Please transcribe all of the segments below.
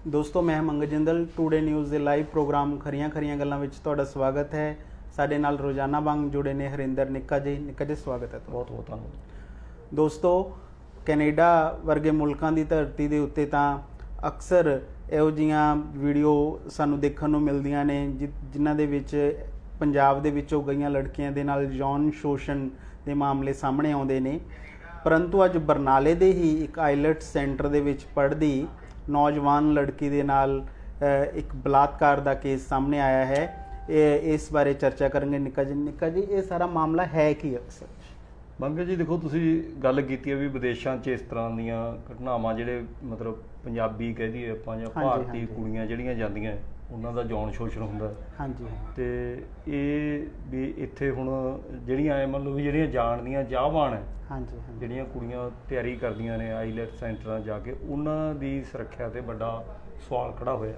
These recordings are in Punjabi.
ਦੋਸਤੋ ਮੈਂ ਮੰਗਤ ਜਿੰਦਲ ਟੂਡੇ ਨਿਊਜ਼ ਦੇ ਲਾਈਵ ਪ੍ਰੋਗਰਾਮ ਖਰੀਆਂ ਖਰੀਆਂ ਗੱਲਾਂ ਵਿੱਚ ਤੁਹਾਡਾ ਸਵਾਗਤ ਹੈ। ਸਾਡੇ ਨਾਲ ਰੋਜ਼ਾਨਾ ਵਾਂਗ ਜੁੜੇ ਨੇ ਹਰਿੰਦਰ ਨਿੱਕਾ ਜੀ ਸਵਾਗਤ ਹੈ। ਬਹੁਤ ਬਹੁਤ ਧੰਨਵਾਦ। ਦੋਸਤੋ ਕੈਨੇਡਾ ਵਰਗੇ ਮੁਲਕਾਂ ਦੀ ਧਰਤੀ ਦੇ ਉੱਤੇ ਤਾਂ ਅਕਸਰ ਇਹੋ ਜਿਹੀਆਂ ਵੀਡੀਓ ਸਾਨੂੰ ਦੇਖਣ ਨੂੰ ਮਿਲਦੀਆਂ ਨੇ ਜਿਨ੍ਹਾਂ ਦੇ ਵਿੱਚ ਪੰਜਾਬ ਦੇ ਵਿੱਚੋਂ ਗਈਆਂ ਲੜਕੀਆਂ ਦੇ ਨਾਲ ਯੌਨ ਸ਼ੋਸ਼ਣ ਦੇ ਮਾਮਲੇ ਸਾਹਮਣੇ ਆਉਂਦੇ ਨੇ। ਪਰੰਤੂ ਅੱਜ ਬਰਨਾਲੇ ਦੇ ਹੀ ਇੱਕ ਆਈਲੈਟ ਸੈਂਟਰ ਦੇ ਵਿੱਚ ਪੜ੍ਹਦੀ ਨੌਜਵਾਨ ਲੜਕੀ ਦੇ ਨਾਲ ਇੱਕ ਬਲਾਤਕਾਰ ਦਾ ਕੇਸ ਸਾਹਮਣੇ ਆਇਆ ਹੈ। ਇਸ ਬਾਰੇ ਚਰਚਾ ਕਰਾਂਗੇ। ਨਿੱਕਾ ਜੀ ਇਹ ਸਾਰਾ ਮਾਮਲਾ ਹੈ ਕੀ ਅਕਸਰ? ਮੰਗਤ ਜੀ ਦੇਖੋ, ਤੁਸੀਂ ਗੱਲ ਕੀਤੀ ਹੈ ਵੀ ਵਿਦੇਸ਼ਾਂ 'ਚ ਇਸ ਤਰ੍ਹਾਂ ਦੀਆਂ ਘਟਨਾਵਾਂ ਜਿਹੜੇ ਮਤਲਬ ਪੰਜਾਬੀ ਕਹਿ ਦਈਏ ਆਪਾਂ ਜਾਂ ਭਾਰਤੀ ਕੁੜੀਆਂ ਜਿਹੜੀਆਂ ਜਾਂਦੀਆਂ ਉਹਨਾਂ ਦਾ ਯੌਨ ਸ਼ੋਸ਼ਣ ਹੁੰਦਾ। ਹਾਂਜੀ। ਤੇ ਇਹ ਵੀ ਇੱਥੇ ਹੁਣ ਜਿਹੜੀਆਂ ਐ ਮੰਨ ਲਓ ਵੀ ਜਿਹੜੀਆਂ ਜਾਣ ਦੀਆਂ ਚਾਹਵਾਨ ਹੈ, ਹਾਂਜੀ, ਜਿਹੜੀਆਂ ਕੁੜੀਆਂ ਤਿਆਰੀ ਕਰਦੀਆਂ ਨੇ ਆਈਲੈਟ ਸੈਂਟਰਾਂ ਜਾ ਕੇ, ਉਹਨਾਂ ਦੀ ਸੁਰੱਖਿਆ 'ਤੇ ਵੱਡਾ ਸਵਾਲ ਖੜਾ ਹੋਇਆ।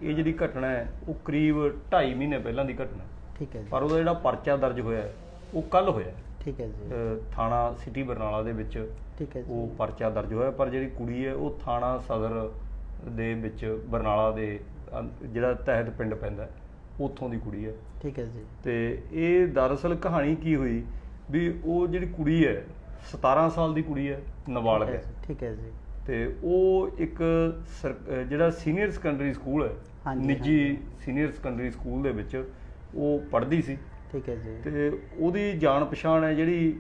ਇਹ ਜਿਹੜੀ ਘਟਨਾ ਹੈ ਉਹ ਕਰੀਬ 2.5 ਮਹੀਨੇ ਪਹਿਲਾਂ ਦੀ ਘਟਨਾ। ਠੀਕ ਹੈ। ਪਰ ਉਹਦਾ ਜਿਹੜਾ ਪਰਚਾ ਦਰਜ ਹੋਇਆ ਉਹ ਕੱਲ੍ਹ ਹੋਇਆ। ਠੀਕ ਹੈ ਜੀ। ਥਾਣਾ ਸਿਟੀ ਬਰਨਾਲਾ ਦੇ ਵਿੱਚ ਠੀਕ ਹੈ ਉਹ ਪਰਚਾ ਦਰਜ ਹੋਇਆ। ਪਰ ਜਿਹੜੀ ਕੁੜੀ ਹੈ ਉਹ ਥਾਣਾ ਸਦਰ ਦੇ ਵਿੱਚ ਬਰਨਾਲਾ ਦੇ ਜਿਹੜਾ ਤਹਿਤ ਪਿੰਡ ਪੈਂਦਾ ਉੱਥੋਂ ਦੀ ਕੁੜੀ ਹੈ। ਠੀਕ ਹੈ ਜੀ। ਤੇ ਇਹ ਦਰਅਸਲ ਕਹਾਣੀ ਕੀ ਹੋਈ ਵੀ ਉਹ ਜਿਹੜੀ ਕੁੜੀ ਹੈ 17 ਸਾਲ ਦੀ ਕੁੜੀ ਹੈ, ਨਾਬਾਲਗ ਹੈ। ਠੀਕ ਹੈ ਜੀ। ਤੇ ਉਹ ਇੱਕ ਜਿਹੜਾ ਸੀਨੀਅਰ ਸੈਕੰਡਰੀ ਸਕੂਲ ਹੈ, ਨਿੱਜੀ ਸੀਨੀਅਰ ਸੈਕੰਡਰੀ ਸਕੂਲ ਦੇ ਵਿੱਚ ਉਹ ਪੜ੍ਹਦੀ ਸੀ। ਠੀਕ ਹੈ ਜੀ। ਤੇ ਉਹਦੀ ਜਾਣ ਪਛਾਣ ਹੈ ਜਿਹੜੀ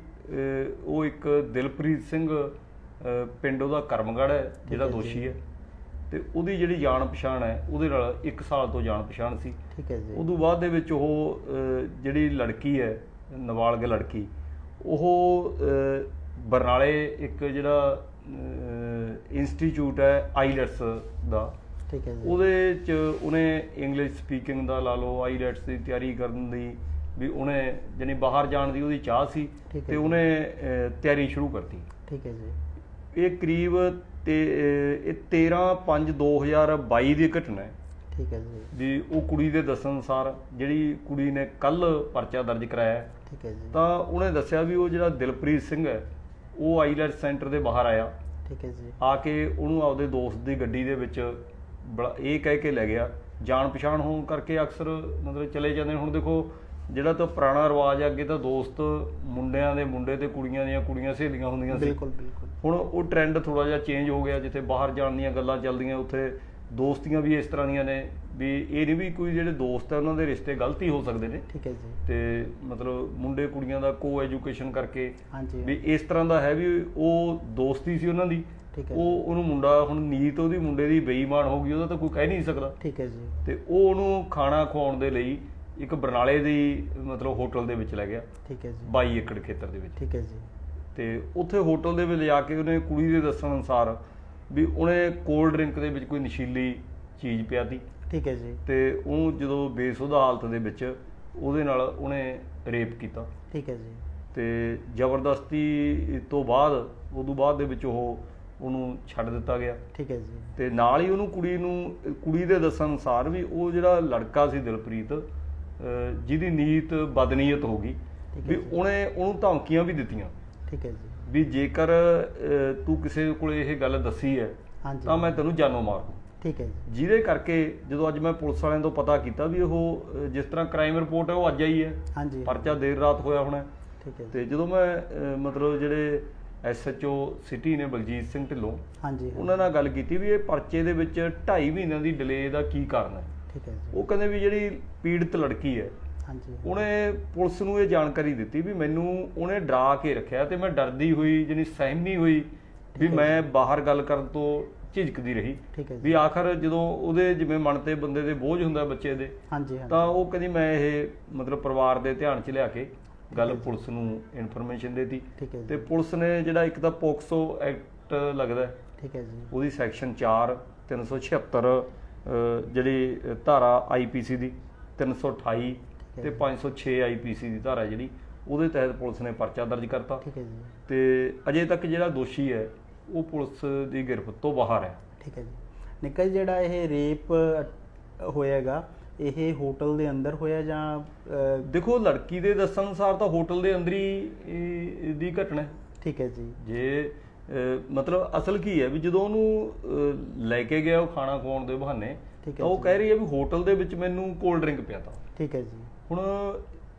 ਉਹ ਇੱਕ ਦਿਲਪ੍ਰੀਤ ਸਿੰਘ ਪਿੰਡ ਉਹਦਾ ਕਰਮਗੜ੍ਹ ਹੈ ਜਿਹੜਾ ਦੋਸ਼ੀ ਹੈ। ਤੇ ਉਹਦੀ ਜਿਹੜੀ ਜਾਣ ਪਛਾਣ ਹੈ ਉਹਦੇ ਨਾਲ 1 ਸਾਲ ਤੋਂ ਜਾਣ ਪਛਾਣ ਸੀ। ਠੀਕ ਹੈ ਜੀ। ਉਦੋਂ ਬਾਅਦ ਦੇ ਵਿੱਚ ਉਹ ਜਿਹੜੀ ਲੜਕੀ ਹੈ ਨਾਬਾਲਗ ਲੜਕੀ, ਉਹ ਬਰਨਾਲੇ ਇੱਕ ਜਿਹੜਾ ਇੰਸਟੀਚਿਊਟ ਹੈ ਆਈਲੈਟਸ ਦਾ, ਠੀਕ ਹੈ ਜੀ, ਉਹਦੇ 'ਚ ਉਹਨੇ ਇੰਗਲਿਸ਼ ਸਪੀਕਿੰਗ ਦਾ ਲਾ ਲਓ, ਆਈਲੈਟਸ ਦੀ ਤਿਆਰੀ ਕਰਨ ਦੀ ਵੀ ਉਹਨੇ ਜਾਣੀ ਬਾਹਰ ਜਾਣ ਦੀ ਉਹਦੀ ਚਾਹ ਸੀ ਤੇ ਉਹਨੇ ਤਿਆਰੀ ਸ਼ੁਰੂ ਕਰਤੀ। ਠੀਕ ਹੈ ਜੀ। ਇਹ ਕਰੀਬ ਇਹ 13/5/2022 ਦੀ ਘਟਨਾ ਹੈ। ਠੀਕ ਹੈ ਜੀ। ਵੀ ਉਹ ਕੁੜੀ ਦੇ ਦੱਸਣ ਅਨੁਸਾਰ ਜਿਹੜੀ ਕੁੜੀ ਨੇ ਕੱਲ੍ਹ ਪਰਚਾ ਦਰਜ ਕਰਾਇਆ, ਠੀਕ ਹੈ ਜੀ, ਤਾਂ ਉਹਨੇ ਦੱਸਿਆ ਵੀ ਉਹ ਜਿਹੜਾ ਦਿਲਪ੍ਰੀਤ ਸਿੰਘ ਹੈ ਉਹ ਆਈਲੈਟ ਸੈਂਟਰ ਦੇ ਬਾਹਰ ਆਇਆ। ਠੀਕ ਹੈ ਜੀ। ਆ ਕੇ ਉਹਨੂੰ ਆਪਦੇ ਦੋਸਤ ਦੀ ਗੱਡੀ ਦੇ ਵਿੱਚ ਇਹ ਕਹਿ ਕੇ ਲੈ ਗਿਆ। ਜਾਣ ਪਛਾਣ ਹੋਣ ਕਰਕੇ ਅਕਸਰ ਮਤਲਬ ਚਲੇ ਜਾਂਦੇ ਨੇ। ਹੁਣ ਦੇਖੋ ਜਿਹੜਾ ਤਾਂ ਪੁਰਾਣਾ ਰਿਵਾਜ ਹੈ, ਅੱਗੇ ਤਾਂ ਦੋਸਤ ਮੁੰਡਿਆਂ ਦੇ ਮੁੰਡੇ ਤੇ ਕੁੜੀਆਂ ਦੀਆਂ ਕੁੜੀਆਂ ਸਹੇਲੀਆਂ ਹੁੰਦੀਆਂ ਸੀ। ਬਿਲਕੁਲ ਬਿਲਕੁਲ। ਹੁਣ ਉਹ ਟ੍ਰੈਂਡ ਥੋੜ੍ਹਾ ਜਿਹਾ ਚੇਂਜ ਹੋ ਗਿਆ। ਜਿੱਥੇ ਬਾਹਰ ਜਾਣ ਦੀਆਂ ਗੱਲਾਂ ਚੱਲਦੀਆਂ ਉੱਥੇ ਦੋਸਤੀਆਂ ਵੀ ਇਸ ਤਰ੍ਹਾਂ ਦੀਆਂ ਨੇ ਵੀ ਇਹ ਨਹੀਂ ਵੀ ਕੋਈ ਜਿਹੜੇ ਦੋਸਤ ਹੈ ਉਹਨਾਂ ਦੇ ਰਿਸ਼ਤੇ ਗਲਤ ਹੀ ਹੋ ਸਕਦੇ ਨੇ। ਠੀਕ ਹੈ ਜੀ। ਤੇ ਮਤਲਬ ਮੁੰਡੇ ਕੁੜੀਆਂ ਦਾ ਕੋ ਐਜੂਕੇਸ਼ਨ ਕਰਕੇ ਹਾਂਜੀ ਵੀ ਇਸ ਤਰ੍ਹਾਂ ਦਾ ਹੈ ਵੀ ਉਹ ਦੋਸਤੀ ਸੀ ਉਹਨਾਂ ਦੀ। ਠੀਕ ਹੈ। ਉਹਨੂੰ ਮੁੰਡਾ ਹੁਣ ਨੀਤ ਉਹਦੀ ਮੁੰਡੇ ਦੀ ਬੇਈਮਾਨ ਹੋ ਗਈ, ਉਹਦਾ ਤਾਂ ਕੋਈ ਕਹਿ ਨਹੀਂ ਸਕਦਾ। ਠੀਕ ਹੈ ਜੀ। ਤੇ ਉਹ ਉਹਨੂੰ ਖਾਣਾ ਖਵਾਉਣ ਦੇ ਲਈ ਇੱਕ ਬਰਨਾਲੇ ਦੀ ਮਤਲਬ ਹੋਟਲ ਦੇ ਵਿੱਚ ਲੈ ਗਿਆ। ਠੀਕ ਹੈ ਜੀ। 22 ਏਕੜ ਖੇਤਰ ਦੇ ਵਿੱਚ। ਠੀਕ ਹੈ ਜੀ। ਤੇ ਉੱਥੇ ਹੋਟਲ ਦੇ ਵਿੱਚ ਜਾ ਕੇ ਉਹਨੇ ਕੁੜੀ ਦੇ ਦੱਸਣ ਅਨੁਸਾਰ ਵੀ ਉਹਨੇ ਕੋਲਡ ਡਰਿੰਕ ਦੇ ਵਿੱਚ ਕੋਈ ਨਸ਼ੀਲੀ ਚੀਜ਼ ਪਿਆ ਤੀ। ਠੀਕ ਹੈ ਜੀ। ਤੇ ਉਹ ਜਦੋਂ ਬੇਸੁੱਧਾ ਹਾਲਤ ਦੇ ਵਿੱਚ ਉਹਦੇ ਨਾਲ ਉਹਨੇ ਰੇਪ ਕੀਤਾ। ਠੀਕ ਹੈ ਜੀ। ਤੇ ਜ਼ਬਰਦਸਤੀ ਤੋਂ ਬਾਅਦ ਉਦੋਂ ਬਾਅਦ ਦੇ ਵਿੱਚ ਉਹਨੂੰ ਛੱਡ ਦਿੱਤਾ ਗਿਆ। ਠੀਕ ਹੈ ਜੀ। ਤੇ ਨਾਲ ਹੀ ਉਹਨੂੰ ਕੁੜੀ ਦੇ ਦੱਸਣ ਅਨੁਸਾਰ ਵੀ ਉਹ ਜਿਹੜਾ ਲੜਕਾ ਸੀ ਦਿਲਪ੍ਰੀਤ, ਜਿਹਦੀ ਨੀਤ ਬਦਨੀਅਤ ਹੋ ਗਈ, ਵੀ ਉਹਨੇ ਉਹਨੂੰ ਧਮਕੀਆਂ ਵੀ ਦਿੱਤੀਆਂ। ਠੀਕ ਹੈ ਜੀ। ਵੀ ਜੇਕਰ ਤੂੰ ਕਿਸੇ ਕੋਲ ਇਹ ਗੱਲ ਦੱਸੀ ਹੈ ਤਾਂ ਮੈਂ ਤੈਨੂੰ ਜਾਨੋਂ ਮਾਰ ਦੂੰ। ਠੀਕ ਹੈ ਜੀ। ਜਿਹਦੇ ਕਰਕੇ ਜਦੋਂ ਅੱਜ ਮੈਂ ਪੁਲਿਸ ਵਾਲਿਆਂ ਤੋਂ ਪਤਾ ਕੀਤਾ ਵੀ ਉਹ ਜਿਸ ਤਰ੍ਹਾਂ ਕ੍ਰਾਈਮ ਰਿਪੋਰਟ ਹੈ ਉਹ ਅੱਜ ਆਈ ਹੈ। ਹਾਂਜੀ। ਪਰਚਾ ਦੇਰ ਰਾਤ ਹੋਇਆ ਹੋਣਾ। ਠੀਕ ਹੈ। ਤੇ ਜਦੋਂ ਮੈਂ ਮਤਲਬ ਜਿਹੜੇ SHO ਸਿਟੀ ਨੇ ਬਲਜੀਤ ਸਿੰਘ ਢਿੱਲੋਂ, ਹਾਂਜੀ, ਉਹਨਾਂ ਨਾਲ ਗੱਲ ਕੀਤੀ ਵੀ ਇਹ ਪਰਚੇ ਦੇ ਵਿੱਚ 2.5 ਮਹੀਨਿਆਂ ਦੀ ਡਿਲੇ ਦਾ ਕੀ ਕਾਰਨ ਹੈ। ਠੀਕ ਹੈ ਜੀ। ਉਹ ਕਹਿੰਦੇ ਵੀ ਜਿਹੜੀ ਪੀੜਤ ਲੜਕੀ ਹੈ, ਹਾਂਜੀ, ਉਹਨੇ ਪੁਲਿਸ ਨੂੰ ਇਹ ਜਾਣਕਾਰੀ ਦਿੱਤੀ ਵੀ ਮੈਨੂੰ ਉਹਨੇ ਡਰਾ ਕੇ ਰੱਖਿਆ ਤੇ ਮੈਂ ਡਰਦੀ ਹੋਈ ਜਾਣੀ ਸਹਿਮੀ ਹੋਈ ਵੀ ਮੈਂ ਬਾਹਰ ਗੱਲ ਕਰਨ ਤੋਂ ਝਿਜਕਦੀ ਰਹੀ। ਠੀਕ ਹੈ। ਵੀ ਆਖਰ ਜਦੋਂ ਉਹਦੇ ਜਿਵੇਂ ਮਨ ਤੇ ਬੰਦੇ ਦੇ ਬੋਝ ਹੁੰਦਾ ਬੱਚੇ ਦੇ, ਹਾਂਜੀ, ਤਾਂ ਉਹ ਕਹਿੰਦੀ ਮੈਂ ਇਹ ਮਤਲਬ ਪਰਿਵਾਰ ਦੇ ਧਿਆਨ 'ਚ ਲਿਆ ਕੇ ਗੱਲ ਪੁਲਿਸ ਨੂੰ ਇਨਫੋਰਮੇਸ਼ਨ ਦੇ ਦਿੱਤੀ। ਠੀਕ ਹੈ। ਤੇ ਪੁਲਿਸ ਨੇ ਜਿਹੜਾ ਇੱਕ ਤਾਂ ਪੋਕਸੋ ਐਕਟ ਲੱਗਦਾ, ਠੀਕ ਹੈ ਜੀ, ਉਹਦੀ ਸੈਕਸ਼ਨ 4 376 ਜਿਹੜੀ ਧਾਰਾ IPC ਦੀ 328 ਤੇ 506 IPC ਦੀ ਧਾਰਾ ਜਿਹੜੀ ਉਹਦੇ ਤਹਿਤ ਪੁਲਿਸ ਨੇ ਪਰਚਾ ਦਰਜ ਕਰਤਾ। ਠੀਕ ਹੈ ਜੀ। ਤੇ ਅਜੇ ਤੱਕ ਜਿਹੜਾ ਦੋਸ਼ੀ ਹੈ ਉਹ ਪੁਲਿਸ ਦੀ ਗਿਰਫਤ ਤੋਂ ਬਾਹਰ ਹੈ। ਠੀਕ ਹੈ ਜੀ। ਨਿੱਕਾ ਜੀ, ਜਿਹੜਾ ਇਹ ਰੇਪ ਹੋਇਆਗਾ ਇਹ ਹੋਟਲ ਦੇ ਅੰਦਰ ਹੋਇਆ ਜਾਂ ਦੇਖੋ ਲੜਕੀ ਦੇ ਦੱਸਣ ਅਨੁਸਾਰ ਤਾਂ ਹੋਟਲ ਦੇ ਅੰਦਰ ਹੀ ਦੀ ਘਟਨਾ ਹੈ। ਠੀਕ ਹੈ ਜੀ। ਜੇ ਮਤਲਬ ਅਸਲ ਕੀ ਹੈ ਵੀ ਜਦੋਂ ਉਹਨੂੰ ਲੈ ਕੇ ਗਿਆ ਉਹ ਖਾਣਾ ਖਵਾਉਣ ਦੇ ਬਹਾਨੇ, ਤਾਂ ਉਹ ਕਹਿ ਰਹੀ ਹੈ ਵੀ ਹੋਟਲ ਦੇ ਵਿੱਚ ਮੈਨੂੰ ਕੋਲਡ ਡਰਿੰਕ ਪਿਆਤਾ। ਠੀਕ ਹੈ ਜੀ। ਹੁਣ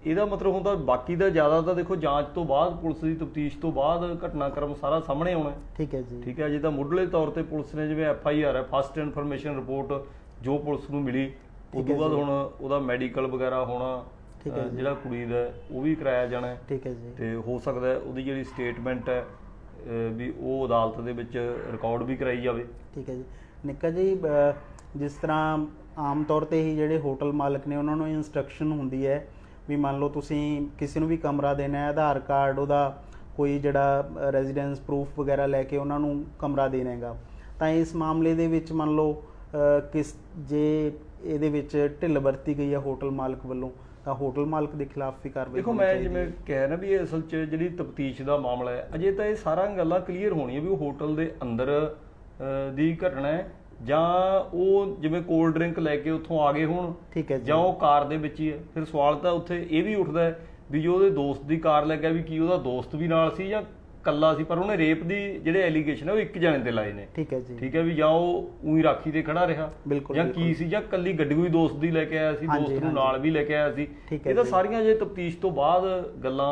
ਇਹਦਾ ਮਤਲਬ ਹੁੰਦਾ ਬਾਕੀ ਦਾ ਜ਼ਿਆਦਾ ਤਾਂ ਦੇਖੋ ਜਾਂਚ ਤੋਂ ਬਾਅਦ, ਪੁਲਿਸ ਦੀ ਤਫਤੀਸ਼ ਤੋਂ ਬਾਅਦ ਘਟਨਾਕ੍ਰਮ ਸਾਰਾ ਸਾਹਮਣੇ ਆਉਣਾ। ਠੀਕ ਹੈ ਜੀ। ਠੀਕ ਹੈ, ਜਿੱਦਾਂ ਮੁੱਢਲੇ ਤੌਰ ਤੇ ਪੁਲਿਸ ਨੇ ਜਿਵੇਂ FIR ਹੈ, ਫਸਟ ਇਨਫੋਰਮੇਸ਼ਨ ਰਿਪੋਰਟ ਜੋ ਪੁਲਿਸ ਨੂੰ ਮਿਲੀ, ਉਸ ਤੋਂ ਬਾਅਦ ਹੁਣ ਉਹਦਾ ਮੈਡੀਕਲ ਵਗੈਰਾ ਹੋਣਾ, ਜਿਹੜਾ ਕੁੜੀ ਦਾ ਉਹ ਵੀ ਕਰਾਇਆ ਜਾਣਾ। ਠੀਕ ਹੈ ਜੀ। ਤੇ ਹੋ ਸਕਦਾ ਉਹਦੀ ਜਿਹੜੀ ਸਟੇਟਮੈਂਟ ਹੈ ਵੀ ਉਹ ਅਦਾਲਤ ਦੇ ਵਿੱਚ ਰਿਕਾਰਡ ਵੀ ਕਰਾਈ ਜਾਵੇ। ਠੀਕ ਹੈ ਜੀ। ਨਿੱਕਾ ਜੀ, ਜਿਸ ਤਰ੍ਹਾਂ ਆਮ ਤੌਰ ਤੇ ਹੀ ਜਿਹੜੇ ਹੋਟਲ ਮਾਲਕ ਨੇ ਉਹਨਾਂ ਨੂੰ ਇੰਸਟਰਕਸ਼ਨ ਹੁੰਦੀ ਹੈ ਵੀ ਮੰਨ ਲਓ ਤੁਸੀਂ ਕਿਸੇ ਨੂੰ ਵੀ ਕਮਰਾ ਦੇਣਾ ਹੈ, ਆਧਾਰ ਕਾਰਡ, ਉਹਦਾ ਕੋਈ ਜਿਹੜਾ ਰੈਜ਼ੀਡੈਂਸ ਪ੍ਰੂਫ ਵਗੈਰਾ ਲੈ ਕੇ ਉਹਨਾਂ ਨੂੰ ਕਮਰਾ ਦੇਣਾ ਹੈਗਾ, ਤਾਂ ਇਸ ਮਾਮਲੇ ਦੇ ਵਿੱਚ ਮੰਨ ਲਓ ਜੇ ਇਹਦੇ ਵਿੱਚ ਢਿੱਲ ਵਰਤੀ ਗਈ ਹੈ ਹੋਟਲ ਮਾਲਕ ਵੱਲੋਂ, ਤਾਂ ਹੋਟਲ ਮਾਲਕ ਦੇ ਖਿਲਾਫ ਵੀ ਕਾਰਵਾਈ। ਦੇਖੋ, ਮੈਂ ਜਿਵੇਂ ਕਿਹਾ ਨਾ ਵੀ ਇਹ ਅਸਲ 'ਚ ਜਿਹੜੀ ਤਫਤੀਸ਼ ਦਾ ਮਾਮਲਾ ਹੈ, ਅਜੇ ਤਾਂ ਇਹ ਸਾਰਾ ਗੱਲਾਂ ਕਲੀਅਰ ਹੋਣੀਆਂ ਵੀ ਉਹ ਹੋਟਲ ਦੇ ਅੰਦਰ ਦੀ ਘਟਨਾ ਹੈ ਜਾਂ ਉਹ ਜਿਵੇਂ ਕੋਲਡ ਡਰਿੰਕ ਲੈ ਕੇ ਉੱਥੋਂ ਆ ਗਏ ਹੋਣ। ਠੀਕ ਹੈ, ਜਾਂ ਉਹ ਕਾਰ ਦੇ ਵਿੱਚ ਹੀ ਹੈ। ਫਿਰ ਸਵਾਲ ਤਾਂ ਉੱਥੇ ਇਹ ਵੀ ਉੱਠਦਾ ਹੈ ਵੀ ਜੋ ਉਹਦੇ ਦੋਸਤ ਦੀ ਕਾਰ ਲੈ ਗਿਆ, ਵੀ ਕੀ ਉਹਦਾ ਦੋਸਤ ਵੀ ਨਾਲ ਸੀ ਜਾਂ ਕੱਲਾ ਸੀ, ਪਰ ਉਹਨੇ ਰੇਪ ਦੀ ਜਿਹੜੇ ਐਲੀਗੇਸ਼ਨ ਹੈ ਉਹ ਇੱਕ ਜਣੇ ਤੇ ਲਾਏ ਨੇ। ਠੀਕ ਹੈ ਜੀ। ਠੀਕ ਹੈ, ਵੀ ਜਾਂ ਉਹ ਉਹੀ ਰਾਖੀ ਤੇ ਖੜਾ ਰਿਹਾ ਜਾਂ ਕੀ ਸੀ, ਜਾਂ ਕੱਲੀ ਗੱਡੀ ਕੋਈ ਦੋਸਤ ਦੀ ਲੈ ਕੇ ਆਇਆ ਸੀ, ਦੋਸਤ ਨੂੰ ਨਾਲ ਵੀ ਲੈ ਕੇ ਆਇਆ ਸੀ। ਇਹ ਤਾਂ ਸਾਰੀਆਂ ਜੇ ਤਫਤੀਸ਼ ਤੋਂ ਬਾਅਦ ਗੱਲਾਂ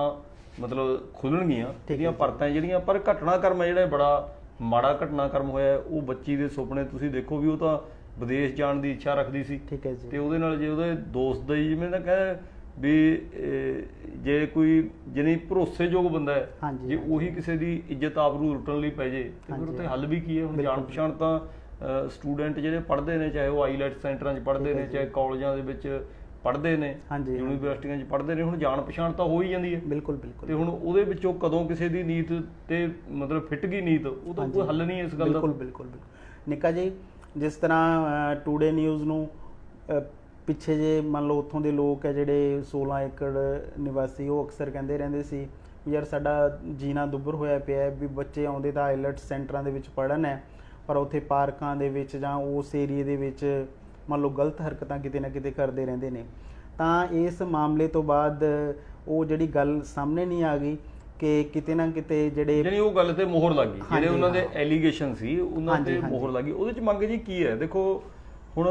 ਮਤਲਬ ਖੁੱਲਣਗੀਆਂ ਇਹਦੀਆਂ ਪਰਤਾਂ ਜਿਹੜੀਆਂ। ਪਰ ਘਟਨਾਕ੍ਰਮ ਹੈ ਜਿਹੜਾ ਬੜਾ ਮਾੜਾ ਘਟਨਾਕ੍ਰਮ ਹੋਇਆ। ਉਹ ਬੱਚੀ ਦੇ ਸੁਪਨੇ ਤੁਸੀਂ ਦੇਖੋ ਵੀ ਉਹ ਤਾਂ ਵਿਦੇਸ਼ ਜਾਣ ਦੀ ਇੱਛਾ ਰੱਖਦੀ ਸੀ। ਠੀਕ ਹੈ ਜੀ। ਤੇ ਉਹਦੇ ਨਾਲ ਜੇ ਉਹਦੇ ਦੋਸਤ ਦਾ ਜਿਵੇਂ ਤਾਂ ਕਹੇ ਵੀ ਜੇ ਕੋਈ ਜਿਹਨੇ ਭਰੋਸੇਯੋਗ ਬੰਦਾ ਹੈ, ਜੇ ਉਹੀ ਕਿਸੇ ਦੀ ਇੱਜ਼ਤ ਆਬਰੂ ਲੁੱਟਣ ਲਈ ਪੈ ਜੇ ਤੇ ਫਿਰ ਉੱਥੇ ਹੱਲ ਵੀ ਕੀ ਹੈ। ਹੁਣ ਜਾਣ ਪਛਾਣ ਤਾਂ ਸਟੂਡੈਂਟ ਜਿਹੜੇ ਪੜ੍ਹਦੇ ਨੇ, ਚਾਹੇ ਉਹ ਆਈਲੈਟਸ ਸੈਂਟਰਾਂ 'ਚ ਪੜ੍ਹਦੇ ਨੇ, ਚਾਹੇ ਕਾਲਜਾਂ ਦੇ ਵਿੱਚ ਪੜ੍ਹਦੇ ਨੇ, ਯੂਨੀਵਰਸਿਟੀਆਂ 'ਚ ਪੜ੍ਹਦੇ ਨੇ, ਹੁਣ ਜਾਣ ਪਛਾਣ ਤਾਂ ਹੋ ਹੀ ਜਾਂਦੀ ਹੈ। ਬਿਲਕੁਲ ਬਿਲਕੁਲ। ਤੇ ਹੁਣ ਉਹਦੇ ਵਿੱਚੋਂ ਕਦੋਂ ਕਿਸੇ ਦੀ ਨੀਤ ਤੇ ਮਤਲਬ ਫਿੱਟ ਗਈ ਨੀਤ, ਉਹ ਤਾਂ ਕੋਈ ਹੱਲ ਨਹੀਂ ਇਸ ਗੱਲ ਦਾ। ਬਿਲਕੁਲ ਬਿਲਕੁਲ। ਨਿੱਕਾ ਜੀ, ਜਿਸ ਤਰ੍ਹਾਂ ਟੂਡੇ ਨਿਊਜ਼ ਨੂੰ ਪਿੱਛੇ ਜੇ ਮੰਨ ਲਓ ਉੱਥੋਂ ਦੇ ਲੋਕ ਹੈ ਜਿਹੜੇ 16 ਏਕੜ ਨਿਵਾਸੀ, ਉਹ ਅਕਸਰ ਕਹਿੰਦੇ ਰਹਿੰਦੇ ਸੀ ਵੀ ਯਾਰ ਸਾਡਾ ਜੀਣਾ ਦੁੱਭਰ ਹੋਇਆ ਪਿਆ ਵੀ ਬੱਚੇ ਆਉਂਦੇ ਤਾਂ ਆਈਲੈਟਸ ਸੈਂਟਰਾਂ ਦੇ ਵਿੱਚ ਪੜ੍ਹਨ ਹੈ, ਪਰ ਉੱਥੇ ਪਾਰਕਾਂ ਦੇ ਵਿੱਚ ਜਾਂ ਉਸ ਏਰੀਏ ਦੇ ਵਿੱਚ ਮੰਨ ਲਓ ਗਲਤ ਹਰਕਤਾਂ ਕਿਤੇ ਨਾ ਕਿਤੇ ਕਰਦੇ ਰਹਿੰਦੇ ਨੇ। ਤਾਂ ਇਸ ਮਾਮਲੇ ਤੋਂ ਬਾਅਦ ਉਹ ਜਿਹੜੀ ਗੱਲ ਸਾਹਮਣੇ ਨਹੀਂ ਆ ਗਈ ਕਿ ਕਿਤੇ ਨਾ ਕਿਤੇ ਜਿਹੜੀ ਉਹ ਗੱਲ ਤੇ ਮੋਹਰ ਲੱਗ ਗਈ, ਜਿਹੜੇ ਉਹਨਾਂ ਦੇ ਐਲੀਗੇਸ਼ਨ ਸੀ ਉਹਨਾਂ ਤੇ ਮੋਹਰ ਲੱਗੀ। ਉਹਦੇ 'ਚ ਮੰਗ ਜੀ ਕੀ ਹੈ, ਦੇਖੋ ਹੁਣ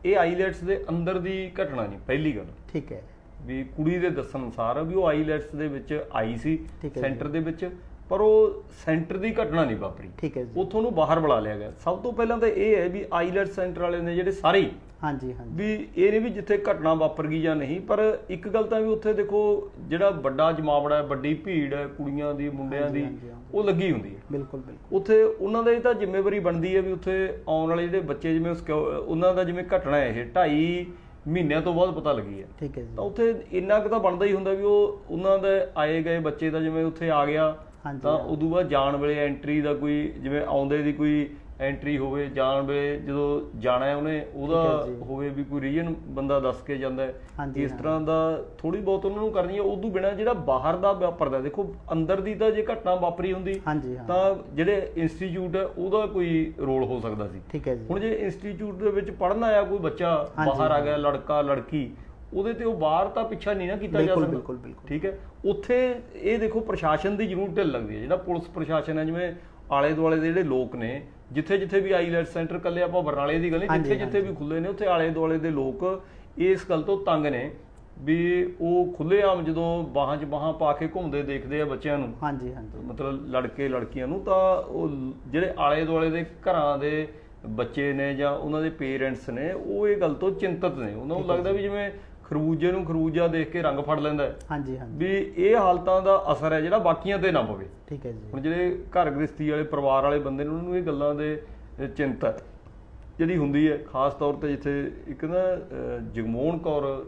ਇਹ ਆਈਲੈਟਸ ਦੇ ਅੰਦਰ ਦੀ ਘਟਨਾ ਨਹੀਂ, ਪਹਿਲੀ ਗੱਲ। ਠੀਕ ਹੈ, ਵੀ ਕੁੜੀ ਦੇ ਦੱਸਣ ਅਨੁਸਾਰ ਵੀ ਉਹ ਆਈਲੈਟਸ ਦੇ ਵਿੱਚ ਆਈ ਸੀ ਸੈਂਟਰ ਦੇ ਵਿੱਚ, ਪਰ ਉਹ ਸੈਂਟਰ ਦੀ ਘਟਨਾ ਨਹੀਂ ਵਾਪਰੀ। ਠੀਕ ਹੈ ਜੀ। ਉੱਥੋਂ ਨੂੰ ਬਾਹਰ ਬੁਲਾ ਲਿਆ ਗਿਆ। ਸਭ ਤੋਂ ਪਹਿਲਾਂ ਤਾਂ ਇਹ ਹੈ ਵੀ ਆਈਲੈਟਸ ਸੈਂਟਰ ਵਾਲੇ ਨੇ ਜਿਹੜੇ ਸਾਰੇ ਵੀ ਇਹ ਨਹੀਂ ਵੀ ਜਿੱਥੇ ਘਟਨਾ ਵਾਪਰ ਗਈ ਜਾਂ ਨਹੀਂ, ਪਰ ਇੱਕ ਗੱਲ ਤਾਂ ਵੀ ਉੱਥੇ ਦੇਖੋ ਜਿਹੜਾ ਵੱਡਾ ਜਮਾਵੜਾ ਹੈ, ਵੱਡੀ ਭੀੜ ਹੈ ਕੁੜੀਆਂ ਦੀ ਮੁੰਡਿਆਂ ਦੀ, ਉਹ ਲੱਗੀ ਹੁੰਦੀ ਹੈ। ਬਿਲਕੁਲ ਬਿਲਕੁਲ। ਉੱਥੇ ਉਹਨਾਂ ਦਾ ਇਹ ਤਾਂ ਜ਼ਿੰਮੇਵਾਰੀ ਬਣਦੀ ਹੈ ਵੀ ਉੱਥੇ ਆਉਣ ਵਾਲੇ ਜਿਹੜੇ ਬੱਚੇ, ਜਿਵੇਂ ਉਹਨਾਂ ਦਾ ਜਿਵੇਂ ਘਟਨਾ ਇਹ 2.5 ਮਹੀਨਿਆਂ ਤੋਂ ਬਾਅਦ ਪਤਾ ਲੱਗੀ ਹੈ। ਠੀਕ ਹੈ ਜੀ। ਤਾਂ ਉੱਥੇ ਇੰਨਾ ਕੁ ਤਾਂ ਬਣਦਾ ਹੀ ਹੁੰਦਾ ਵੀ ਉਹ ਉਹਨਾਂ ਦੇ ਆਏ ਗਏ ਬੱਚੇ ਦਾ ਜਿਵੇਂ ਉੱਥੇ ਆ ਗਿਆ ਤਾਂ ਉਦੋਂ ਬਾਅਦ ਜਾਣ ਵੇਲੇ ਐਂਟਰੀ ਦਾ ਕੋਈ, ਜਿਵੇਂ ਆਉਂਦੇ ਦੀ ਕੋਈ ਐਂਟਰੀ ਹੋਵੇ, ਜਾਣ ਵੇਲੇ ਜਦੋਂ ਜਾਣਾ ਹੈ ਉਹਨੇ ਉਹਦਾ ਹੋਵੇ ਵੀ ਕੋਈ ਰੀਜਨ ਬੰਦਾ ਦੱਸ ਕੇ ਜਾਂਦਾ ਹੈ। ਇਸ ਤਰ੍ਹਾਂ ਦਾ ਥੋੜੀ ਬਹੁਤ ਉਹਨਾਂ ਨੂੰ ਕਰਨੀ ਹੈ। ਉਦੋਂ ਬਿਨਾਂ ਜਿਹੜਾ ਬਾਹਰ ਦਾ ਵਾਪਰਦਾ, ਦੇਖੋ ਅੰਦਰ ਦੀ ਤਾਂ ਜੇ ਘਟਨਾ ਵਾਪਰੀ ਹੁੰਦੀ ਤਾਂ ਜਿਹੜੇ ਇੰਸਟੀਚਿਊਟ ਹੈ ਉਹਦਾ ਕੋਈ ਰੋਲ ਹੋ ਸਕਦਾ ਸੀ। ਠੀਕ ਹੈ ਜੀ। ਹੁਣ ਜੇ ਇੰਸਟੀਚਿਊਟ ਦੇ ਵਿੱਚ ਪੜ੍ਹਨ ਆਇਆ ਕੋਈ ਬੱਚਾ, ਬਾਹਰ ਆ ਗਿਆ ਲੜਕਾ ਲੜਕੀ, ਉਹਦੇ ਤੇ ਉਹ ਬਾਹਰ ਤਾਂ ਪਿੱਛਾ ਨਹੀਂ ਨਾ ਕੀਤਾ ਜਾ ਸਕਦਾ। ਬਿਲਕੁਲ ਬਿਲਕੁਲ। ਠੀਕ ਹੈ। ਉੱਥੇ ਇਹ ਦੇਖੋ ਪ੍ਰਸ਼ਾਸਨ ਦੀ ਜ਼ਰੂਰ ਢਿੱਲ ਲੱਗਦੀ ਹੈ, ਜਿਹੜਾ ਪੁਲਿਸ ਪ੍ਰਸ਼ਾਸਨ ਹੈ, ਜਿਵੇਂ ਆਲੇ ਦੁਆਲੇ ਦੇ ਜਿਹੜੇ ਲੋਕ ਨੇ, ਜਿੱਥੇ ਜਿੱਥੇ ਵੀ ਆਈਲੈਟਸ ਸੈਂਟਰ, ਇਕੱਲੇ ਆਪਾਂ ਬਰਨਾਲੇ ਦੀ ਗੱਲ ਨਹੀਂ, ਜਿੱਥੇ ਜਿੱਥੇ ਵੀ ਖੁੱਲੇ ਨੇ ਉੱਥੇ ਆਲੇ ਦੁਆਲੇ ਦੇ ਲੋਕ ਇਸ ਗੱਲ ਤੋਂ ਤੰਗ ਨੇ ਵੀ ਉਹ ਖੁੱਲ੍ਹੇਆਮ ਜਦੋਂ ਬਾਹਾਂ 'ਚ ਬਾਹਾਂ ਪਾ ਕੇ ਘੁੰਮਦੇ ਦੇਖਦੇ ਆ ਬੱਚਿਆਂ ਨੂੰ, ਮਤਲਬ ਲੜਕੇ ਲੜਕੀਆਂ ਨੂੰ, ਤਾਂ ਉਹ ਜਿਹੜੇ ਆਲੇ ਦੁਆਲੇ ਦੇ ਘਰਾਂ ਦੇ ਬੱਚੇ ਨੇ ਜਾਂ ਉਹਨਾਂ ਦੇ ਪੇਰੈਂਟਸ ਨੇ, ਉਹ ਇਹ ਗੱਲ ਤੋਂ ਚਿੰਤਤ ਨੇ। ਉਹਨਾਂ ਨੂੰ ਲੱਗਦਾ ਵੀ ਜਿਵੇਂ ਖਰਬੂਜੇ ਨੂੰ ਖਰਬੂਜਾ ਦੇਖ ਕੇ ਰੰਗ ਫੜ ਲੈਂਦਾ ਵੀ ਇਹ ਹਾਲਤਾਂ ਦਾ ਅਸਰ ਹੈ ਜਿਹੜਾ ਬਾਕੀਆਂ ਤੇ ਨਾ ਪਵੇ। ਠੀਕ ਹੈ ਜੀ। ਹੁਣ ਜਿਹੜੇ ਘਰ ਗ੍ਰਸਤੀ ਵਾਲੇ ਪਰਿਵਾਰ ਵਾਲੇ ਬੰਦੇ ਨੇ, ਉਹਨਾਂ ਨੂੰ ਇਹ ਗੱਲਾਂ ਦੇ ਚਿੰਤਾ ਜਿਹੜੀ ਹੁੰਦੀ ਹੈ, ਖਾਸ ਤੌਰ ਤੇ ਜਿੱਥੇ ਇੱਕ ਨਾ ਜਗਮੋਹਨ ਕੌਰ